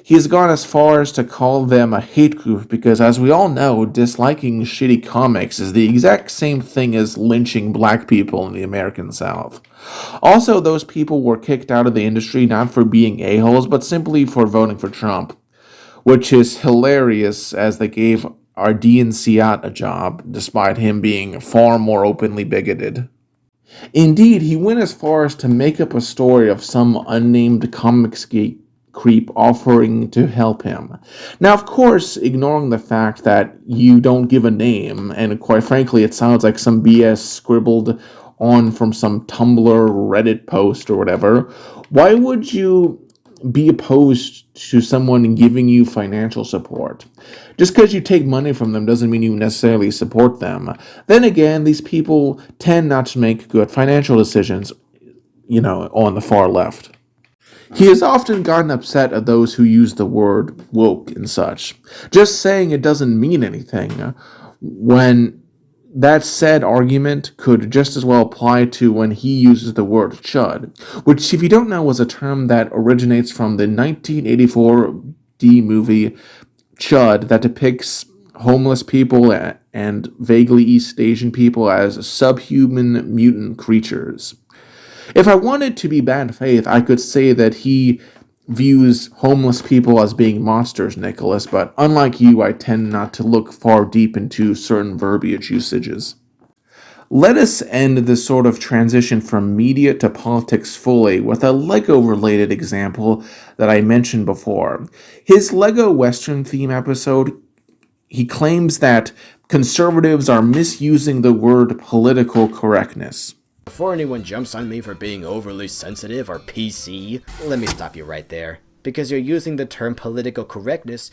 He has gone as far as to call them a hate group because, as we all know, disliking shitty comics is the exact same thing as lynching black people in the American South. Also, those people were kicked out of the industry not for being a-holes, but simply for voting for Trump, which is hilarious as they gave Ardian Siat a job, despite him being far more openly bigoted. Indeed, he went as far as to make up a story of some unnamed Comicsgate creep offering to help him. Now, of course, ignoring the fact that you don't give a name, and quite frankly, it sounds like some BS scribbled on from some Tumblr, Reddit post, or whatever, why would you be opposed to someone giving you financial support? Just because you take money from them doesn't mean you necessarily support them. Then again, these people tend not to make good financial decisions, on the far left. He has often gotten upset at those who use the word woke and such, just saying it doesn't mean anything, when that said argument could just as well apply to when he uses the word chud, which, if you don't know, was a term that originates from the 1984 D movie Chud that depicts homeless people and vaguely East Asian people as subhuman mutant creatures. If I wanted to be bad faith, I could say that he views homeless people as being monsters, Nicholas, but unlike you, I tend not to look far deep into certain verbiage usages. Let us end this sort of transition from media to politics fully with a Lego-related example that I mentioned before. His Lego Western theme episode, he claims that conservatives are misusing the word political correctness. Before anyone jumps on me for being overly sensitive or PC, let me stop you right there. Because you're using the term political correctness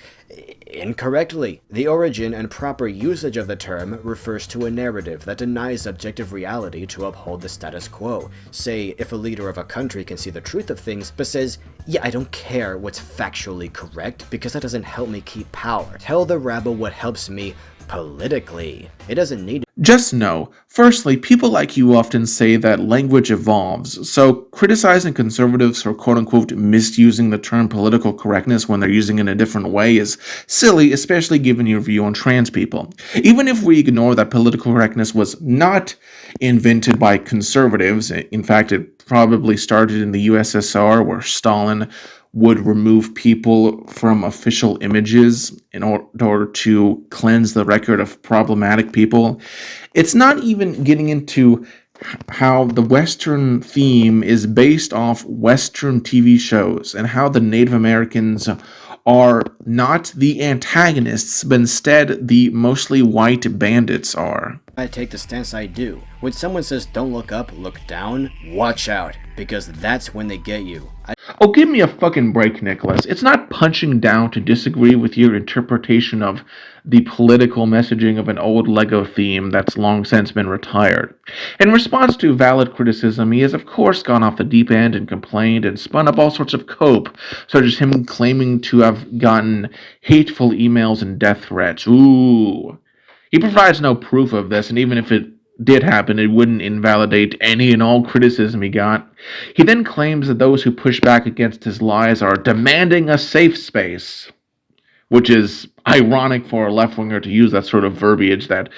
incorrectly. The origin and proper usage of the term refers to a narrative that denies objective reality to uphold the status quo. Say, if a leader of a country can see the truth of things, but says, yeah, I don't care what's factually correct, because that doesn't help me keep power. Tell the rabble what helps me politically. It doesn't need to. Just know, firstly, people like you often say that language evolves, so criticizing conservatives for quote-unquote misusing the term political correctness when they're using it in a different way is silly, especially given your view on trans people. Even if we ignore that political correctness was not invented by conservatives, in fact, it probably started in the USSR, where Stalin would remove people from official images in order to cleanse the record of problematic people. It's not even getting into how the Western theme is based off Western TV shows and how the Native Americans are not the antagonists, but instead the mostly white bandits are. I take the stance I do. When someone says don't look up, look down, watch out, because that's when they get you. Oh, give me a fucking break, Nicholas. It's not punching down to disagree with your interpretation of the political messaging of an old Lego theme that's long since been retired. In response to valid criticism, he has of course gone off the deep end and complained and spun up all sorts of cope, such as him claiming to have gotten hateful emails and death threats. Ooh. He provides no proof of this, and even if it did happen, it wouldn't invalidate any and all criticism he got. He then claims that those who push back against his lies are demanding a safe space, which is ironic for a left-winger to use that sort of verbiage that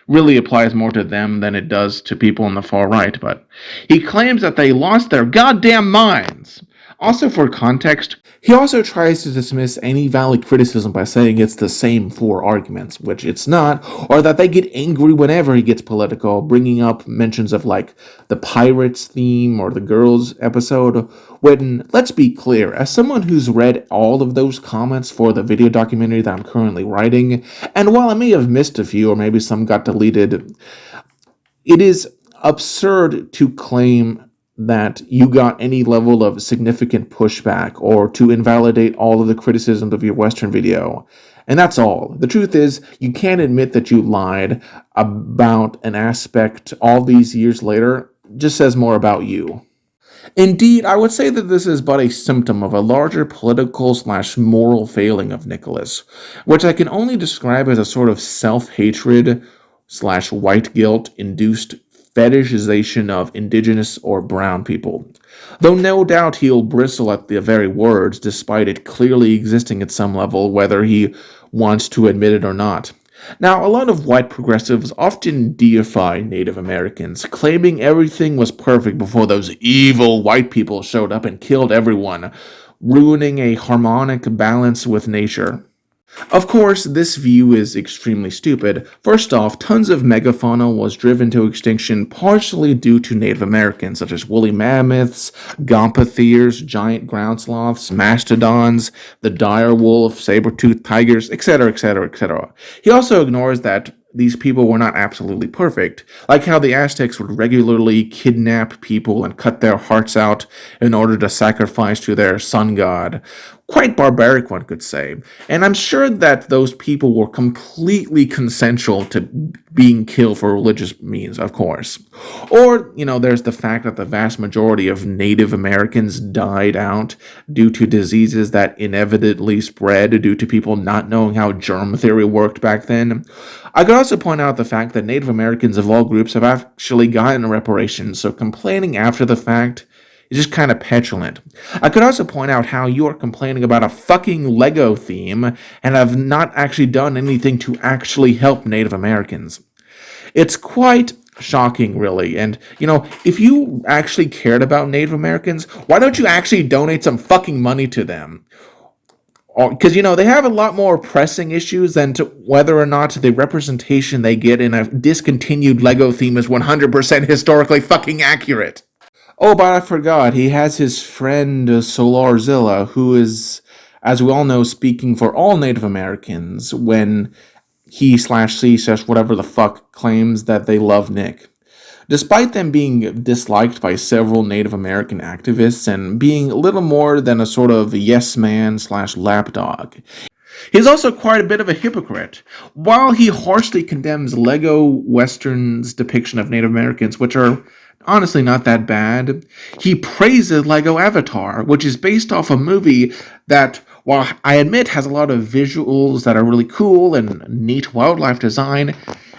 really applies more to them than it does to people on the far right, but he claims that they lost their goddamn minds. Also, for context, he also tries to dismiss any valid criticism by saying it's the same four arguments, which it's not, or that they get angry whenever he gets political, bringing up mentions of like the Pirates theme or the Girls episode, when, let's be clear, as someone who's read all of those comments for the video documentary that I'm currently writing, and while I may have missed a few or maybe some got deleted, it is absurd to claim that you got any level of significant pushback or to invalidate all of the criticisms of your Western video. And that's all. The truth is, you can't admit that you lied about an aspect all these years later. It just says more about you. Indeed, I would say that this is but a symptom of a larger political/moral failing of Nicholas, which I can only describe as a sort of self-hatred/white guilt-induced fetishization of indigenous or brown people. Though no doubt he'll bristle at the very words, despite it clearly existing at some level, whether he wants to admit it or not. Now, a lot of white progressives often deify Native Americans, claiming everything was perfect before those evil white people showed up and killed everyone, ruining a harmonic balance with nature. Of course, this view is extremely stupid. First off, tons of megafauna was driven to extinction partially due to Native Americans, such as woolly mammoths, gomphotheres, giant ground sloths, mastodons, the dire wolf, saber-toothed tigers, etc., etc., etc. He also ignores that these people were not absolutely perfect, like how the Aztecs would regularly kidnap people and cut their hearts out in order to sacrifice to their sun god. Quite barbaric, one could say. And I'm sure that those people were completely consensual to being killed for religious means, of course. Or, there's the fact that the vast majority of Native Americans died out due to diseases that inevitably spread due to people not knowing how germ theory worked back then. I could also point out the fact that Native Americans of all groups have actually gotten reparations, so complaining after the fact is just kind of petulant. I could also point out how you are complaining about a fucking Lego theme and have not actually done anything to actually help Native Americans. It's quite shocking, really, and, if you actually cared about Native Americans, why don't you actually donate some fucking money to them? Because, they have a lot more pressing issues than to whether or not the representation they get in a discontinued Lego theme is 100% historically fucking accurate. Oh, but I forgot, he has his friend Solarzilla, who is, as we all know, speaking for all Native Americans when he/she/whatever the fuck claims that they love Nick. Despite them being disliked by several Native American activists and being little more than a sort of yes man/lapdog, he's also quite a bit of a hypocrite. While he harshly condemns Lego Western's depiction of Native Americans, which are honestly not that bad, he praises Lego Avatar, which is based off a movie that, while I admit has a lot of visuals that are really cool and neat wildlife design,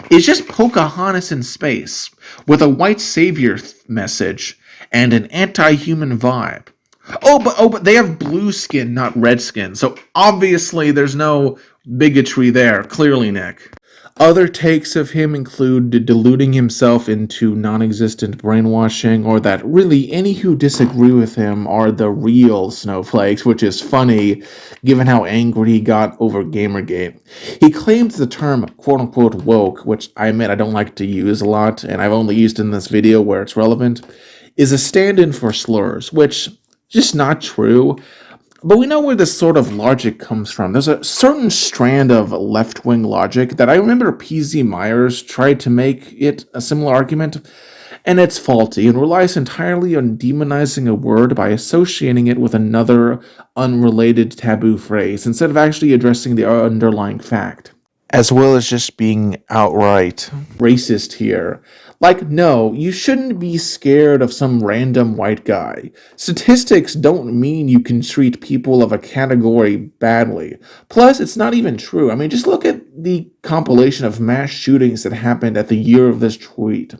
is just Pocahontas in space, with a white savior message and an anti-human vibe. But they have blue skin, not red skin, so obviously there's no bigotry there, clearly, Nick. Other takes of him include deluding himself into non existent brainwashing, or that really any who disagree with him are the real snowflakes, which is funny given how angry he got over Gamergate. He claims the term quote unquote woke, which I admit I don't like to use a lot, and I've only used in this video where it's relevant, is a stand in for slurs, which is just not true. But we know where this sort of logic comes from. There's a certain strand of left-wing logic that I remember P.Z. Myers tried to make it a similar argument, and it's faulty and relies entirely on demonizing a word by associating it with another unrelated taboo phrase, instead of actually addressing the underlying fact. As well as just being outright racist here. Like, no, you shouldn't be scared of some random white guy. Statistics don't mean you can treat people of a category badly. Plus, it's not even true. I mean, just look at the compilation of mass shootings that happened at the year of this tweet.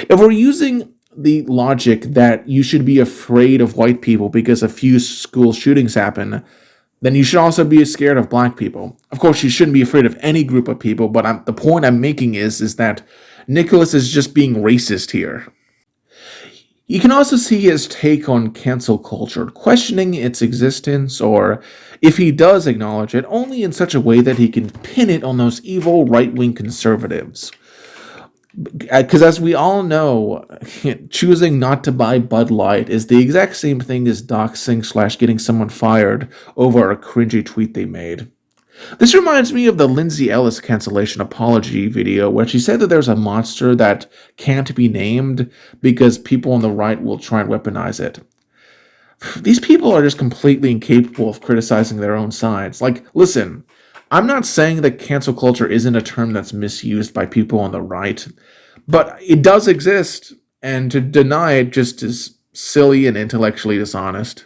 If we're using the logic that you should be afraid of white people because a few school shootings happen, then you should also be scared of black people. Of course, you shouldn't be afraid of any group of people, but the point I'm making is that Nicholas is just being racist here. You can also see his take on cancel culture, questioning its existence, or if he does acknowledge it, only in such a way that he can pin it on those evil right-wing conservatives. Because as we all know, choosing not to buy Bud Light is the exact same thing as doxing / getting someone fired over a cringy tweet they made. This reminds me of the Lindsay Ellis cancellation apology video where she said that there's a monster that can't be named because people on the right will try and weaponize it. These people are just completely incapable of criticizing their own sides. Like, listen, I'm not saying that cancel culture isn't a term that's misused by people on the right, but it does exist, and to deny it just is silly and intellectually dishonest.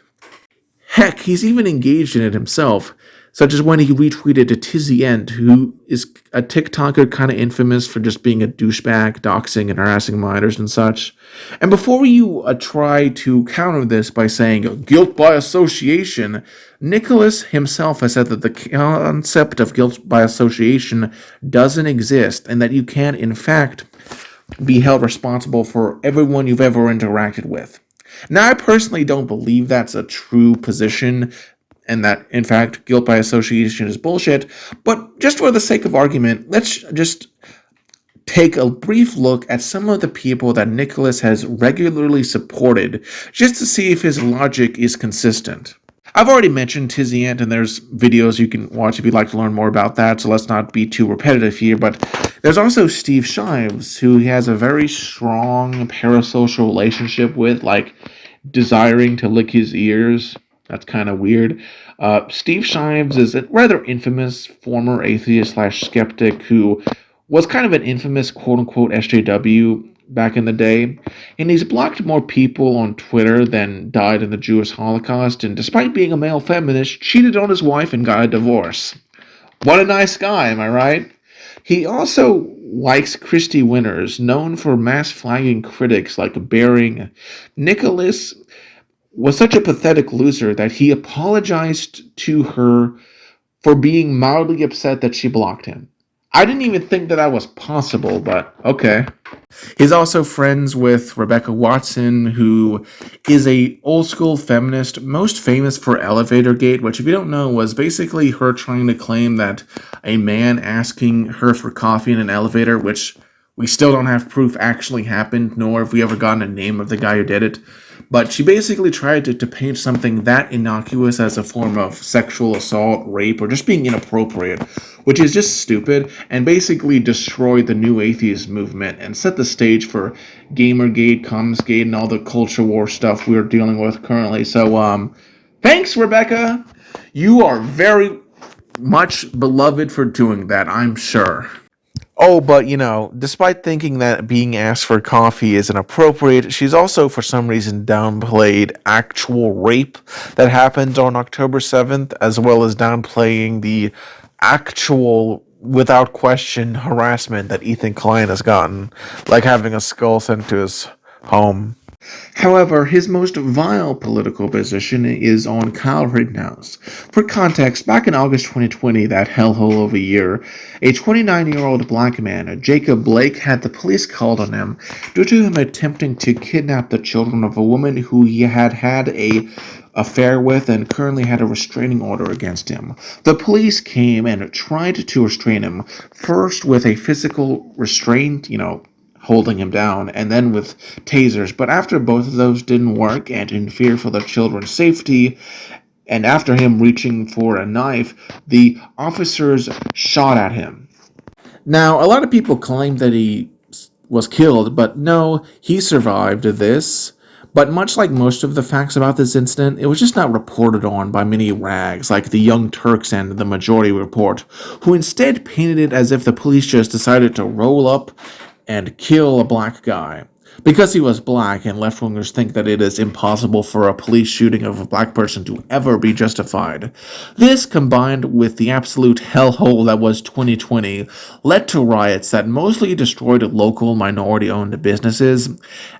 Heck, he's even engaged in it himself, such as when he retweeted a Tizzy End, who is a TikToker kind of infamous for just being a douchebag, doxing and harassing minors and such. And before you try to counter this by saying guilt by association, Nicholas himself has said that the concept of guilt by association doesn't exist, and that you can, in fact, be held responsible for everyone you've ever interacted with. Now, I personally don't believe that's a true position, and that, in fact, guilt by association is bullshit, but just for the sake of argument, let's just take a brief look at some of the people that Nicholas has regularly supported, just to see if his logic is consistent. I've already mentioned Tizzy Ant, and there's videos you can watch if you'd like to learn more about that, so let's not be too repetitive here, but there's also Steve Shives, who he has a very strong parasocial relationship with, like desiring to lick his ears. That's kind of weird. Steve Shives is a rather infamous former atheist / skeptic who was kind of an infamous quote-unquote SJW back in the day, and he's blocked more people on Twitter than died in the Jewish Holocaust, and despite being a male feminist, cheated on his wife and got a divorce. What a nice guy, am I right? He also likes Christy Winters, known for mass flagging critics like Bering. Nicholas was such a pathetic loser that he apologized to her for being mildly upset that she blocked him. I didn't even think that was possible, but okay. He's also friends with Rebecca Watson, who is a old school feminist, most famous for Elevator Gate, which, if you don't know, was basically her trying to claim that a man asking her for coffee in an elevator, which we still don't have proof actually happened, nor have we ever gotten a name of the guy who did it. But she basically tried to paint something that innocuous as a form of sexual assault, rape, or just being inappropriate, which is just stupid, and basically destroyed the new atheist movement and set the stage for Gamergate, Commsgate, and all the culture war stuff we're dealing with currently. So, thanks, Rebecca! You are very much beloved for doing that, I'm sure. Oh, but despite thinking that being asked for coffee is inappropriate, she's also for some reason downplayed actual rape that happened on October 7th, as well as downplaying the actual, without question, harassment that Ethan Klein has gotten, like having a skull sent to his home. However, his most vile political position is on Kyle Rittenhouse. For context, back in August 2020, that hellhole of a year, a 29-year-old black man, Jacob Blake, had the police called on him due to him attempting to kidnap the children of a woman who he had had a affair with and currently had a restraining order against him. The police came and tried to restrain him, first with a physical restraint, holding him down, and then with tasers. But after both of those didn't work, and in fear for the children's safety, and after him reaching for a knife, the officers shot at him. Now, a lot of people claim that he was killed, but no, he survived this. But much like most of the facts about this incident, it was just not reported on by many rags like the Young Turks and the Majority Report, who instead painted it as if the police just decided to roll up and kill a black guy. Because he was black, and left-wingers think that it is impossible for a police shooting of a black person to ever be justified. This, combined with the absolute hellhole that was 2020, led to riots that mostly destroyed local minority-owned businesses,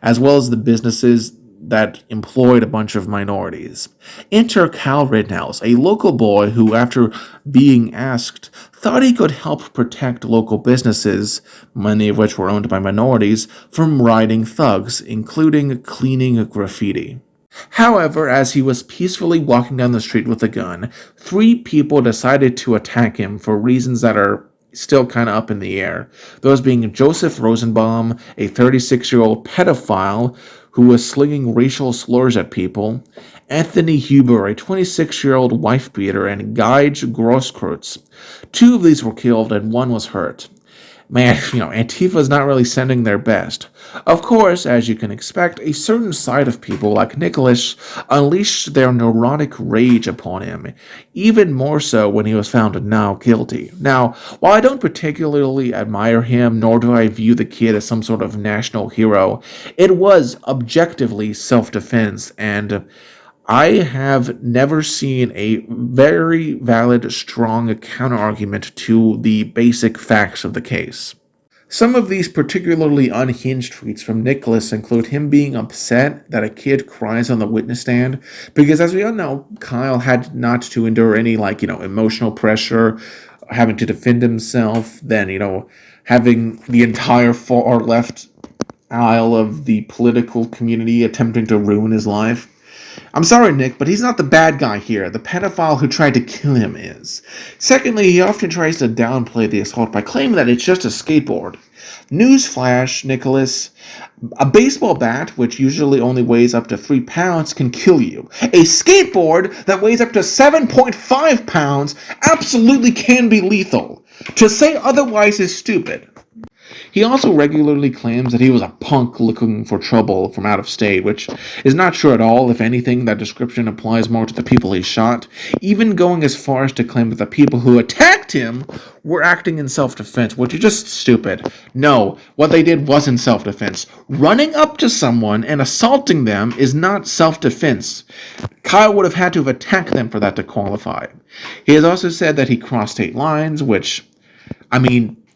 as well as the businesses that employed a bunch of minorities. Enter Kyle Rittenhouse, a local boy who, after being asked, thought he could help protect local businesses, many of which were owned by minorities, from rioting thugs, including cleaning graffiti. However, as he was peacefully walking down the street with a gun, 3 people decided to attack him for reasons that are still kind of up in the air. Those being Joseph Rosenbaum, a 36-year-old pedophile who was slinging racial slurs at people, Anthony Huber, a 26-year-old wife-beater, and Gage Grosskreutz. 2 of these were killed and 1 was hurt. Man, Antifa's not really sending their best. Of course, as you can expect, a certain side of people like Nicholas unleashed their neurotic rage upon him, even more so when he was found now guilty. Now, while I don't particularly admire him, nor do I view the kid as some sort of national hero, it was objectively self-defense, and I have never seen a very valid, strong counterargument to the basic facts of the case. Some of these particularly unhinged tweets from Nicholas include him being upset that a kid cries on the witness stand, because as we all know, Kyle had not to endure any, emotional pressure, having to defend himself, then, having the entire far left aisle of the political community attempting to ruin his life. I'm sorry, Nick, but he's not the bad guy here. The pedophile who tried to kill him is. Secondly, he often tries to downplay the assault by claiming that it's just a skateboard. Newsflash, Nicholas. A baseball bat, which usually only weighs up to 3 pounds, can kill you. A skateboard that weighs up to 7.5 pounds absolutely can be lethal. To say otherwise is stupid. He also regularly claims that he was a punk looking for trouble from out of state, which is not true at all. If anything, that description applies more to the people he shot, even going as far as to claim that the people who attacked him were acting in self-defense, which is just stupid. No, what they did wasn't self-defense. Running up to someone and assaulting them is not self-defense. Kyle would have had to have attacked them for that to qualify. He has also said that he crossed state lines, which,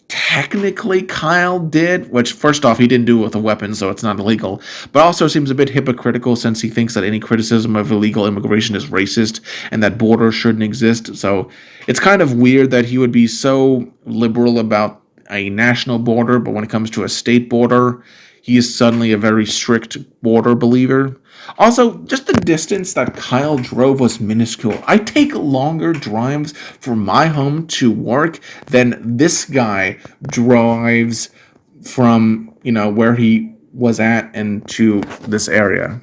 technically Kyle did, which first off, he didn't do it with a weapon, so it's not illegal, but also seems a bit hypocritical since he thinks that any criticism of illegal immigration is racist and that borders shouldn't exist. So it's kind of weird that he would be so liberal about a national border, but when it comes to a state border, he is suddenly a very strict border believer. Also, just the distance that Kyle drove was minuscule. I take longer drives from my home to work than this guy drives from, where he was at and to this area.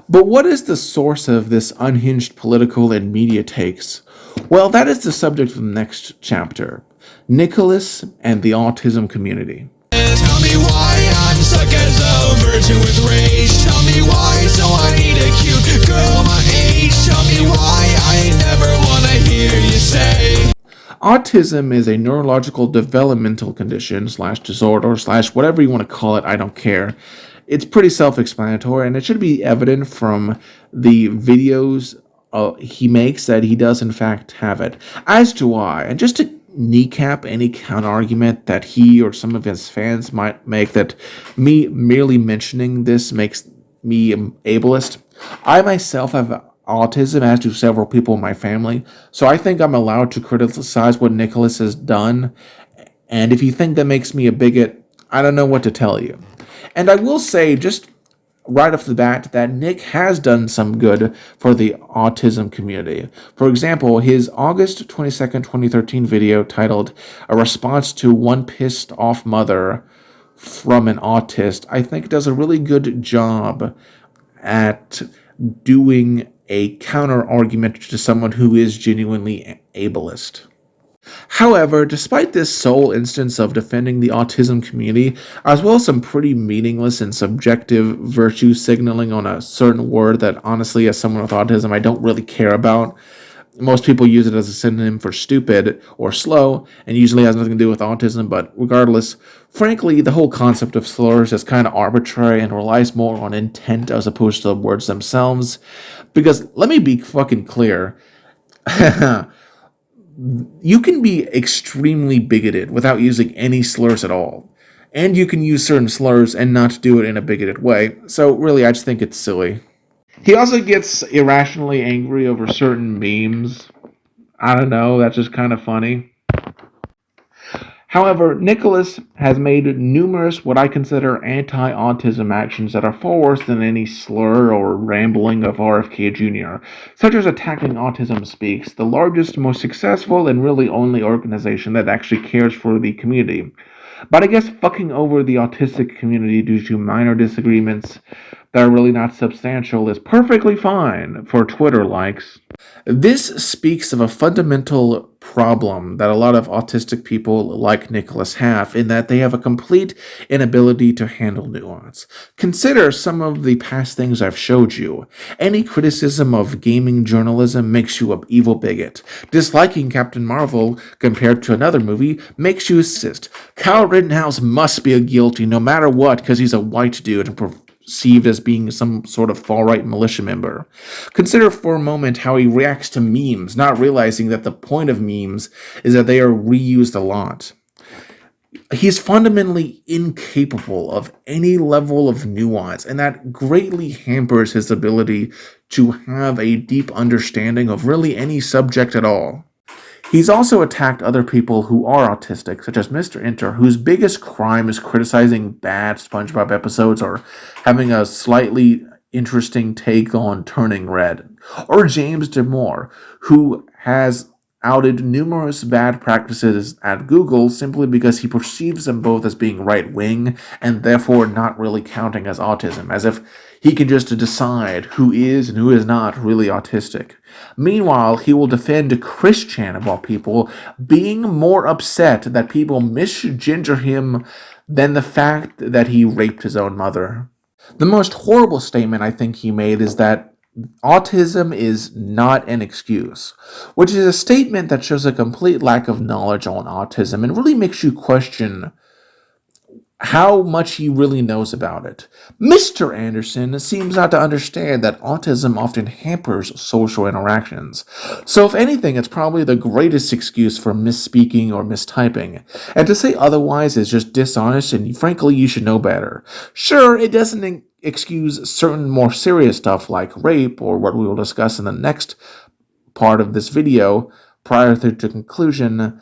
But what is the source of this unhinged political and media takes? Well, that is the subject of the next chapter. Nicholas and the autism community. Tell me why I'm stuck as a virgin with rage. Tell me why, so I need a cute girl my age. Tell me why I never wanna hear you say. Autism is a neurological developmental condition / disorder / whatever you want to call it, I don't care. It's pretty self-explanatory, and it should be evident from the videos he makes that he does in fact have it. As do I. And just to kneecap any counter-argument that he or some of his fans might make that me merely mentioning this makes me ableist. I myself have autism, as do several people in my family, so I think I'm allowed to criticize what Nicholas has done. And if you think that makes me a bigot, I don't know what to tell you. And I will say, just right off the bat, that Nick has done some good for the autism community. For example, his August 22nd, 2013 video titled A Response to One Pissed Off Mother from an Autist, I think does a really good job at doing a counter argument to someone who is genuinely ableist. However, despite this sole instance of defending the autism community, as well as some pretty meaningless and subjective virtue signaling on a certain word that honestly, as someone with autism, I don't really care about. Most people use it as a synonym for stupid or slow, and usually has nothing to do with autism, but regardless, frankly, the whole concept of slurs is kind of arbitrary and relies more on intent as opposed to the words themselves. Because let me be fucking clear. You can be extremely bigoted without using any slurs at all. And you can use certain slurs and not do it in a bigoted way. So really, I just think it's silly. He also gets irrationally angry over certain memes. I don't know, that's just kind of funny. However, Nicholas has made numerous what I consider anti-autism actions that are far worse than any slur or rambling of RFK Jr., such as attacking Autism Speaks, the largest, most successful, and really only organization that actually cares for the community. But I guess fucking over the autistic community due to minor disagreements that are really not substantial is perfectly fine for Twitter likes. This speaks of a fundamental problem that a lot of autistic people like Nicholas have, in that they have a complete inability to handle nuance. Consider some of the past things I've showed you. Any criticism of gaming journalism makes you an evil bigot. Disliking Captain Marvel compared to another movie makes you a racist. Kyle Rittenhouse must be a guilty no matter what because he's a white dude and perceived as being some sort of far-right militia member. Consider for a moment how he reacts to memes, not realizing that the point of memes is that they are reused a lot. He's fundamentally incapable of any level of nuance, and that greatly hampers his ability to have a deep understanding of really any subject at all. He's also attacked other people who are autistic, such as Mr. Inter, whose biggest crime is criticizing bad SpongeBob episodes or having a slightly interesting take on Turning Red. Or James Damore, who has outed numerous bad practices at Google simply because he perceives them both as being right-wing and therefore not really counting as autism, as if he can just decide who is and who is not really autistic. Meanwhile, he will defend Chris Chan, of all people, being more upset that people misginger him than the fact that he raped his own mother. The most horrible statement I think he made is that autism is not an excuse, which is a statement that shows a complete lack of knowledge on autism and really makes you question how much he really knows about it. Mr. Anderson seems not to understand that autism often hampers social interactions. So if anything, it's probably the greatest excuse for misspeaking or mistyping. And to say otherwise is just dishonest, and frankly, you should know better. Sure, it doesn't excuse certain more serious stuff like rape, or what we will discuss in the next part of this video prior to conclusion.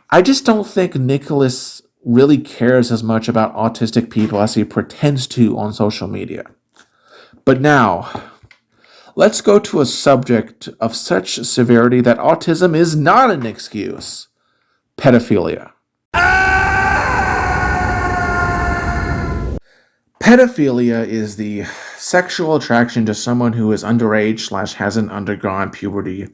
I just don't think Nicholas really cares as much about autistic people as he pretends to on social media. But now, let's go to a subject of such severity that autism is not an excuse: pedophilia. Pedophilia is the sexual attraction to someone who is underage / hasn't undergone puberty.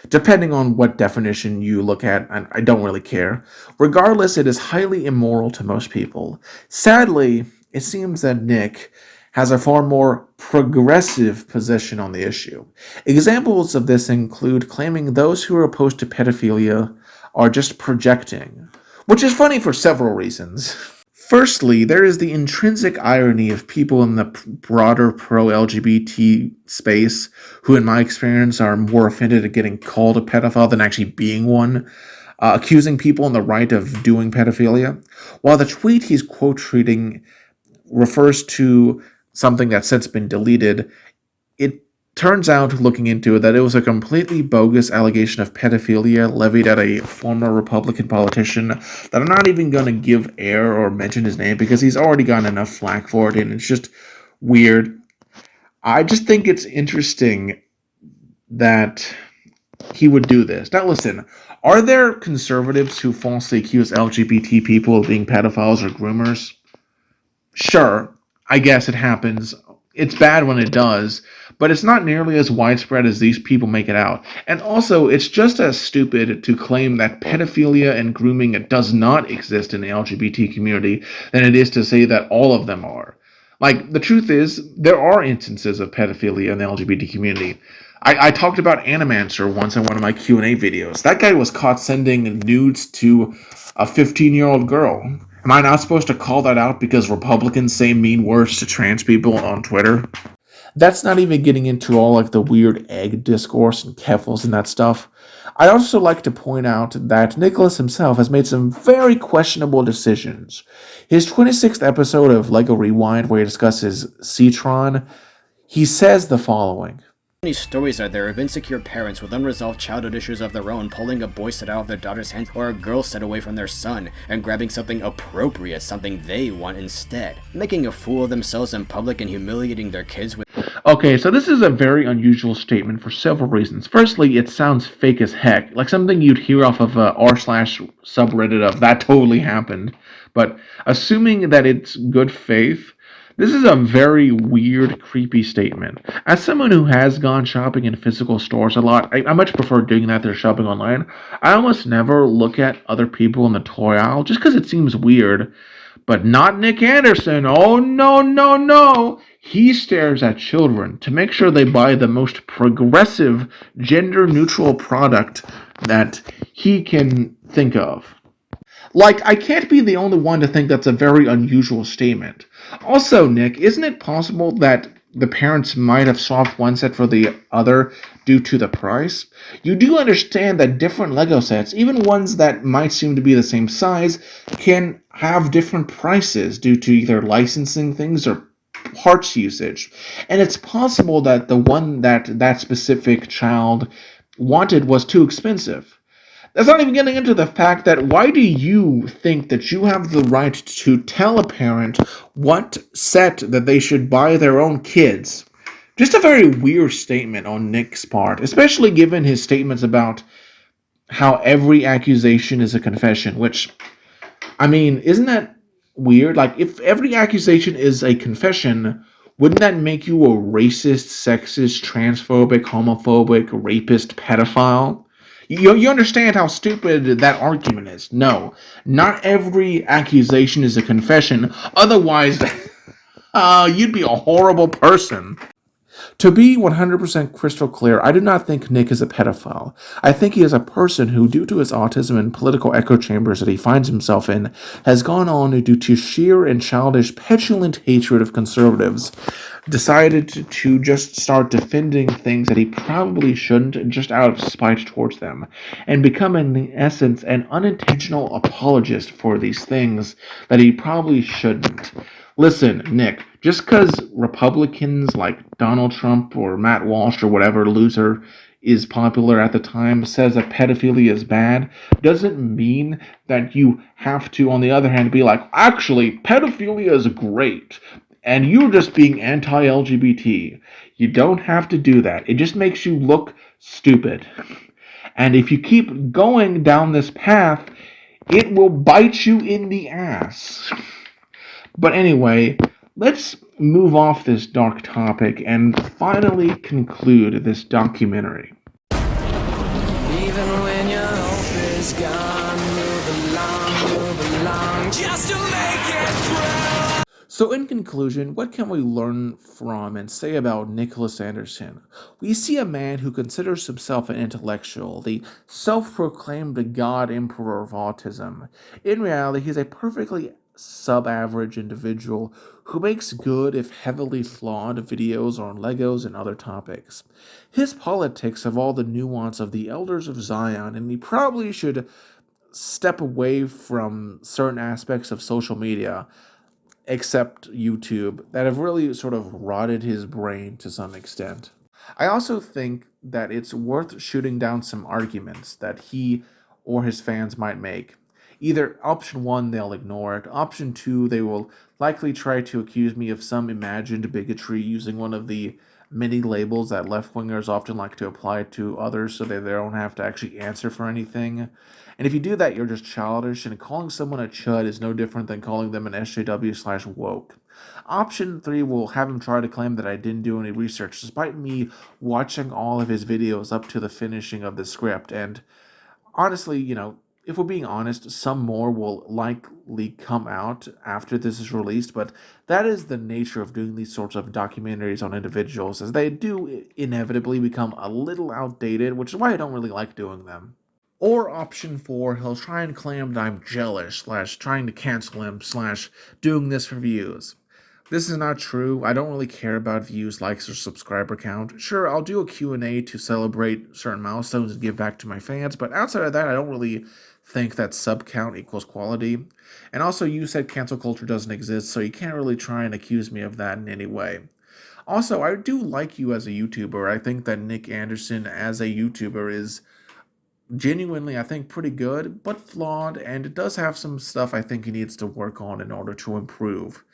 Depending on what definition you look at, and I don't really care. Regardless, it is highly immoral to most people. Sadly, it seems that Nick has a far more progressive position on the issue. Examples of this include claiming those who are opposed to pedophilia are just projecting, which is funny for several reasons. Firstly, there is the intrinsic irony of people in the broader pro-LGBT space who, in my experience, are more offended at getting called a pedophile than actually being one, accusing people on the right of doing pedophilia, while the tweet he's quote-tweeting refers to something that's since been deleted. It turns out, looking into it, that it was a completely bogus allegation of pedophilia levied at a former Republican politician that I'm not even going to give air or mention his name because he's already gotten enough flack for it, and it's just weird. I just think it's interesting that he would do this. Now, listen, are there conservatives who falsely accuse LGBT people of being pedophiles or groomers? Sure, I guess it happens. It's bad when it does, but it's not nearly as widespread as these people make it out. And also, it's just as stupid to claim that pedophilia and grooming does not exist in the LGBT community than it is to say that all of them are. Like, the truth is, there are instances of pedophilia in the LGBT community. I talked about Animancer once in one of my Q&A videos. That guy was caught sending nudes to a 15-year-old girl. Am I not supposed to call that out because Republicans say mean words to trans people on Twitter? That's not even getting into all like the weird egg discourse and keffels and that stuff. I'd also like to point out that Nicholas himself has made some very questionable decisions. His 26th episode of LEGO Rewind, where he discusses Citron, he says the following. Many stories are there of insecure parents with unresolved childhood issues of their own pulling a boy set out of their daughter's hands or a girl set away from their son and grabbing something appropriate, something they want instead, making a fool of themselves in public and humiliating their kids with. Okay, so this is a very unusual statement for several reasons. Firstly, it sounds fake as heck, like something you'd hear off of r slash subreddit of that totally happened. But assuming that it's good faith, this is a very weird, creepy statement. As someone who has gone shopping in physical stores a lot, I much prefer doing that than shopping online. I almost never look at other people in the toy aisle just because it seems weird. But not Nick Anderson. Oh, no, no, no. He stares at children to make sure they buy the most progressive, gender-neutral product that he can think of. Like, I can't be the only one to think that's a very unusual statement. Also, Nick, isn't it possible that the parents might have swapped one set for the other due to the price? You do understand that different Lego sets, even ones that might seem to be the same size, can have different prices due to either licensing things or parts usage. And it's possible that the one that specific child wanted was too expensive. That's not even getting into the fact that why do you think that you have the right to tell a parent what set that they should buy their own kids? Just a very weird statement on Nick's part, especially given his statements about how every accusation is a confession, which, I mean, isn't that weird? Like, if every accusation is a confession, wouldn't that make you a racist, sexist, transphobic, homophobic, rapist, pedophile? You understand how stupid that argument is. No, not every accusation is a confession. Otherwise, you'd be a horrible person. To be 100% crystal clear, I do not think Nick is a pedophile. I think he is a person who, due to his autism and political echo chambers that he finds himself in, has gone on due to sheer and childish, petulant hatred of conservatives, decided to just start defending things that he probably shouldn't just out of spite towards them, and become in essence an unintentional apologist for these things that he probably shouldn't. Listen, Nick, just because Republicans like Donald Trump or Matt Walsh or whatever loser is popular at the time says that pedophilia is bad, doesn't mean that you have to, on the other hand, be like, actually, pedophilia is great, and you're just being anti-LGBT. You don't have to do that. It just makes you look stupid. And if you keep going down this path, it will bite you in the ass. But anyway, let's move off this dark topic and finally conclude this documentary. Even when your hope is gone, move along, just to make it through. So in conclusion, what can we learn from and say about Nicholas Anderson? We see a man who considers himself an intellectual, the self-proclaimed God Emperor of Autism. In reality, he's a perfectly sub-average individual who makes good, if heavily flawed, videos on Legos and other topics. His politics have all the nuance of the Elders of Zion, and he probably should step away from certain aspects of social media. except YouTube, that have really sort of rotted his brain to some extent. I also think that it's worth shooting down some arguments that he or his fans might make. Either option one, they'll ignore it. Option two, they will likely try to accuse me of some imagined bigotry using one of the many labels that left wingers often like to apply to others so that they don't have to actually answer for anything. And if you do that, you're just childish, and calling someone a chud is no different than calling them an SJW/woke. Option three will have him try to claim that I didn't do any research, despite me watching all of his videos up to the finishing of the script. And honestly, if we're being honest, some more will likely come out after this is released, but that is the nature of doing these sorts of documentaries on individuals, as they do inevitably become a little outdated, which is why I don't really like doing them. Or option four, he'll try and claim that I'm jealous, slash trying to cancel him, slash doing this for views. This is not true. I don't really care about views, likes, or subscriber count. Sure, I'll do a Q&A to celebrate certain milestones and give back to my fans, but outside of that, I don't really think that sub count equals quality. And also, you said cancel culture doesn't exist, so you can't really try and accuse me of that in any way. Also, I do like you as a YouTuber. I think that Nick Anderson as a YouTuber is genuinely, I think, pretty good, but flawed, and it does have some stuff I think he needs to work on in order to improve.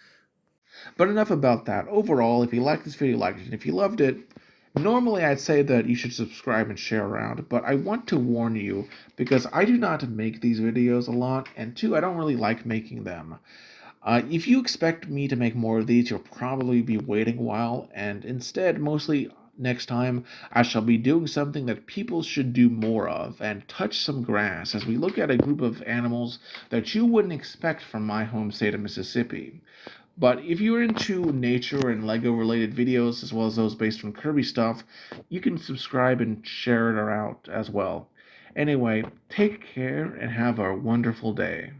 But enough about that. Overall, if you liked this video, like it. And if you loved it, normally I'd say that you should subscribe and share around, but I want to warn you because I do not make these videos a lot, and two, I don't really like making them. If you expect me to make more of these, you'll probably be waiting a while, and instead, mostly next time, I shall be doing something that people should do more of, and touch some grass as we look at a group of animals that you wouldn't expect from my home state of Mississippi. But if you're into nature and Lego related videos, as well as those based on Kirby stuff, you can subscribe and share it around as well. Anyway, take care and have a wonderful day.